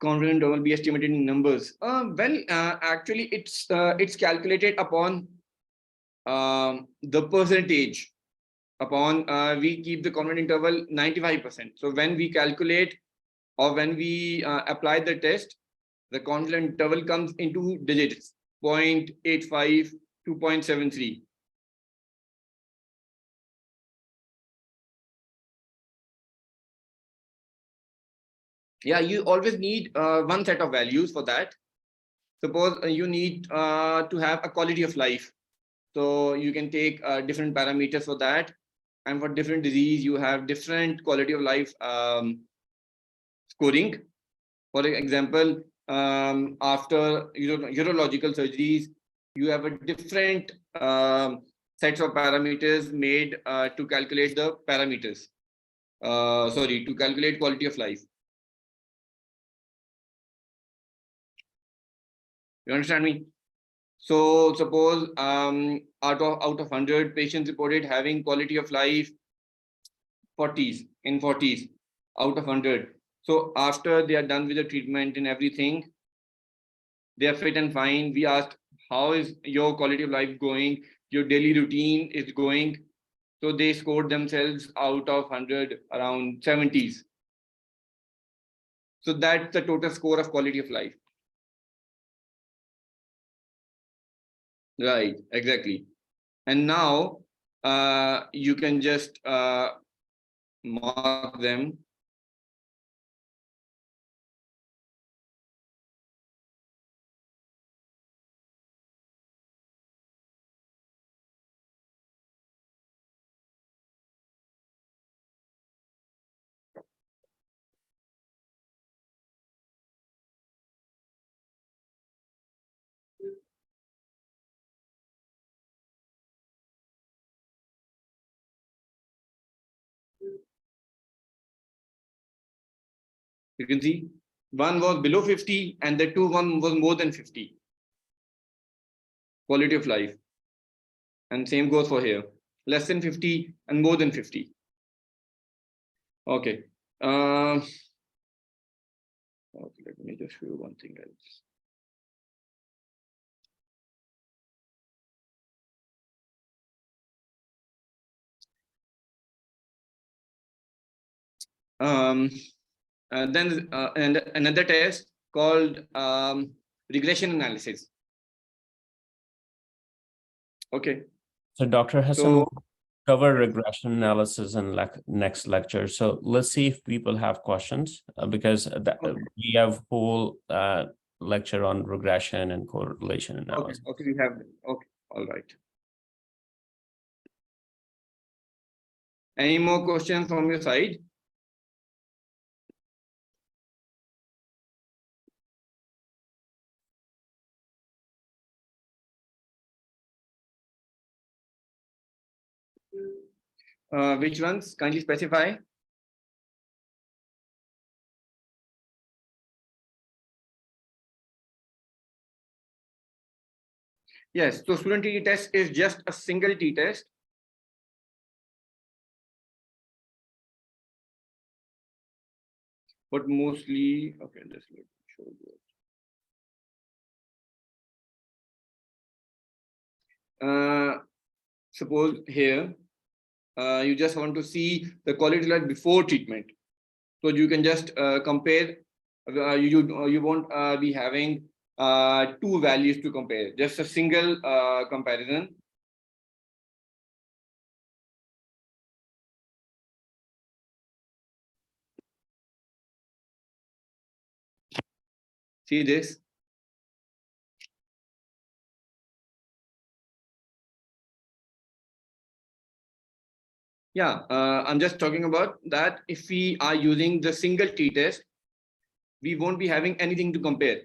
Confidence interval be estimated in numbers. Actually, it's calculated upon the percentage. Upon we keep the confidence interval 95%. So when we calculate or when we apply the test, the confidence interval comes into digits 0.85 to 0.73. Yeah, you always need one set of values for that. Suppose you need to have a quality of life. So you can take different parameters for that. And for different disease, you have different quality of life scoring. For example, after urological surgeries, you have a different sets of parameters made to calculate the parameters. To calculate quality of life. You understand me? So suppose out of 100 patients reported having quality of life 40s out of 100. So after they are done with the treatment and everything, they are fit and fine. We asked, how is your quality of life going? Your daily routine is going. So they scored themselves out of 100 around 70s. So that's the total score of quality of life. Right, exactly. And now you can just mark them. You can see one was below 50 and the one was more than 50. Quality of life. And same goes for here. Less than 50 and more than 50. Okay. Okay, let me just show you one thing else. Then and another test called regression analysis. Okay. So Dr. Hassan So will cover regression analysis in next lecture. So let's see if people have questions because we have whole lecture on regression and correlation analysis. okay, we have, okay, all right. Any more questions from your side? Which ones? Kindly specify. Yes, so student t-test is just a single t-test. But mostly, okay, just let me show you. Suppose here, you just want to see the quality of life before treatment. So you can just compare, you won't be having two values to compare, just a single comparison. See this? Yeah, I'm just talking about that if we are using the single t-test, we won't be having anything to compare.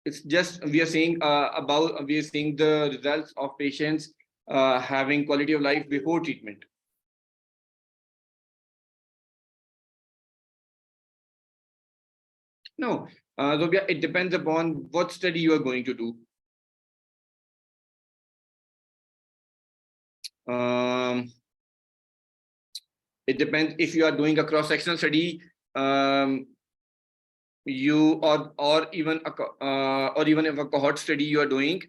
It's just we are saying we are seeing the results of patients having quality of life before treatment. No, so it depends upon what study you are going to do. It depends if you are doing a cross-sectional study, you or even if a cohort study you are doing,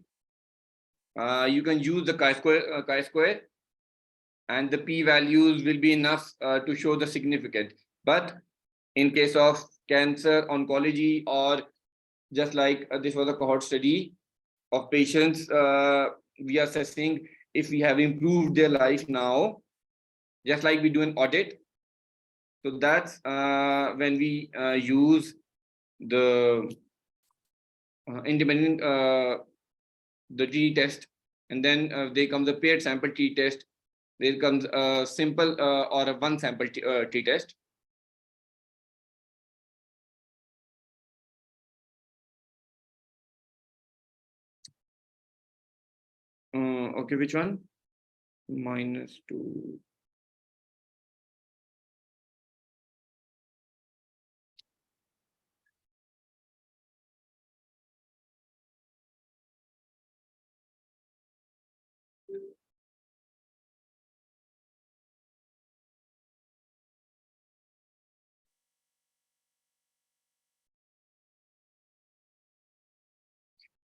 you can use the chi-square, and the p-values will be enough to show the significance. But in case of cancer, oncology, or just like this was a cohort study of patients, we are assessing if we have improved their life now, just like we do an audit. So that's when we use the independent the t-test, and then there comes a paired sample t-test. There comes a simple or a one sample t-test. Okay, which one? -2.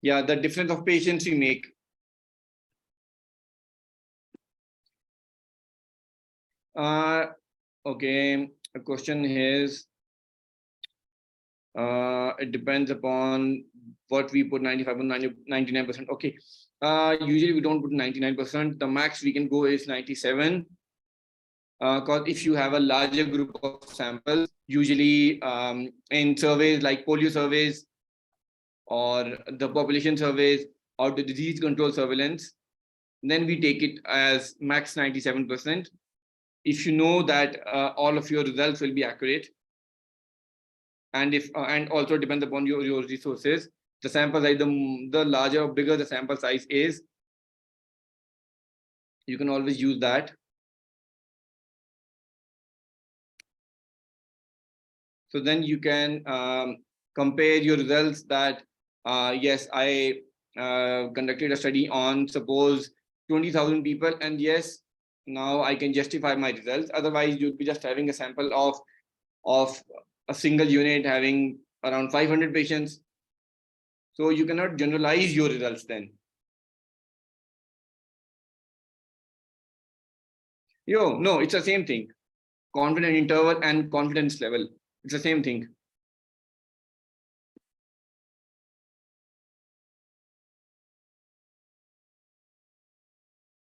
Yeah, the difference of patients we make. Okay, a question is, it depends upon what we put, 95 or 99%. Okay, usually we don't put 99%. The max we can go is 97. Because if you have a larger group of samples, usually in surveys like polio surveys or the population surveys or the disease control surveillance, then we take it as max 97%. If you know that all of your results will be accurate, and if and also depends upon your resources, the sample size, the larger or bigger the sample size is, you can always use that. So then you can compare your results that, yes, I conducted a study on suppose 20,000 people, and yes, now I can justify my results. Otherwise, you'd be just having a sample of a single unit having around 500 patients. So you cannot generalize your results then. No, it's the same thing. Confidence interval and confidence level. It's the same thing.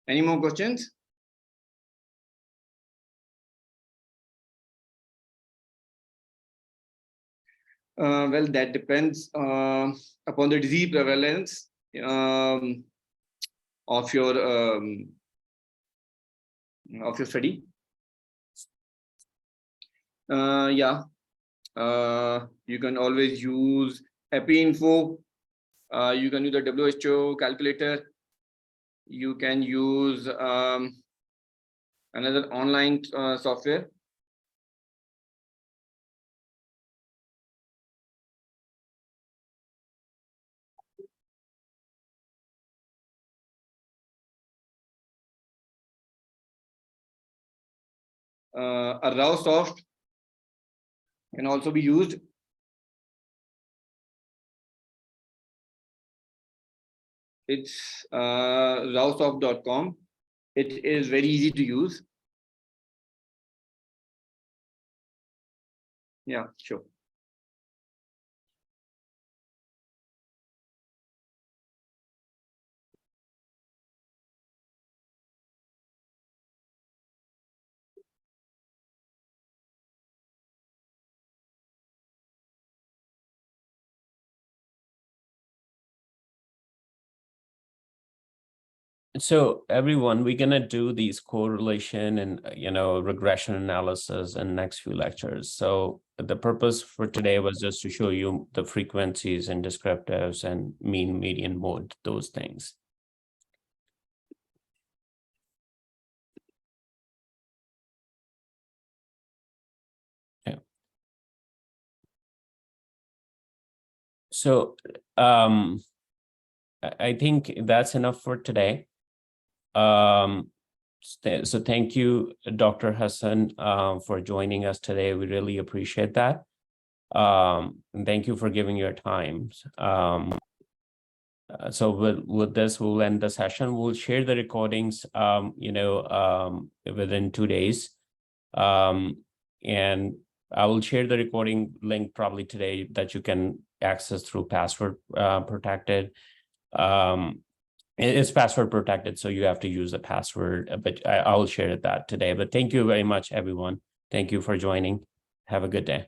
Any more questions? Well, that depends upon the disease prevalence of your study. Yeah, you can always use EpiInfo. You can use the WHO calculator. You can use another online software. A RAWSoft can also be used. It's rawsoft.com. It is very easy to use. Yeah, sure. So everyone, we're gonna do these correlation and regression analysis in next few lectures. So the purpose for today was just to show you the frequencies and descriptives and mean, median, mode, those things. Yeah. So I think that's enough for today. So thank you, Dr. Hassan, for joining us today. We really appreciate that. And thank you for giving your time. So with this, we'll end the session. We'll share the recordings, within 2 days. And I will share the recording link probably today that you can access through password protected. It's password protected, so you have to use a password, but I will share that today. But thank you very much, everyone. Thank you for joining. Have a good day.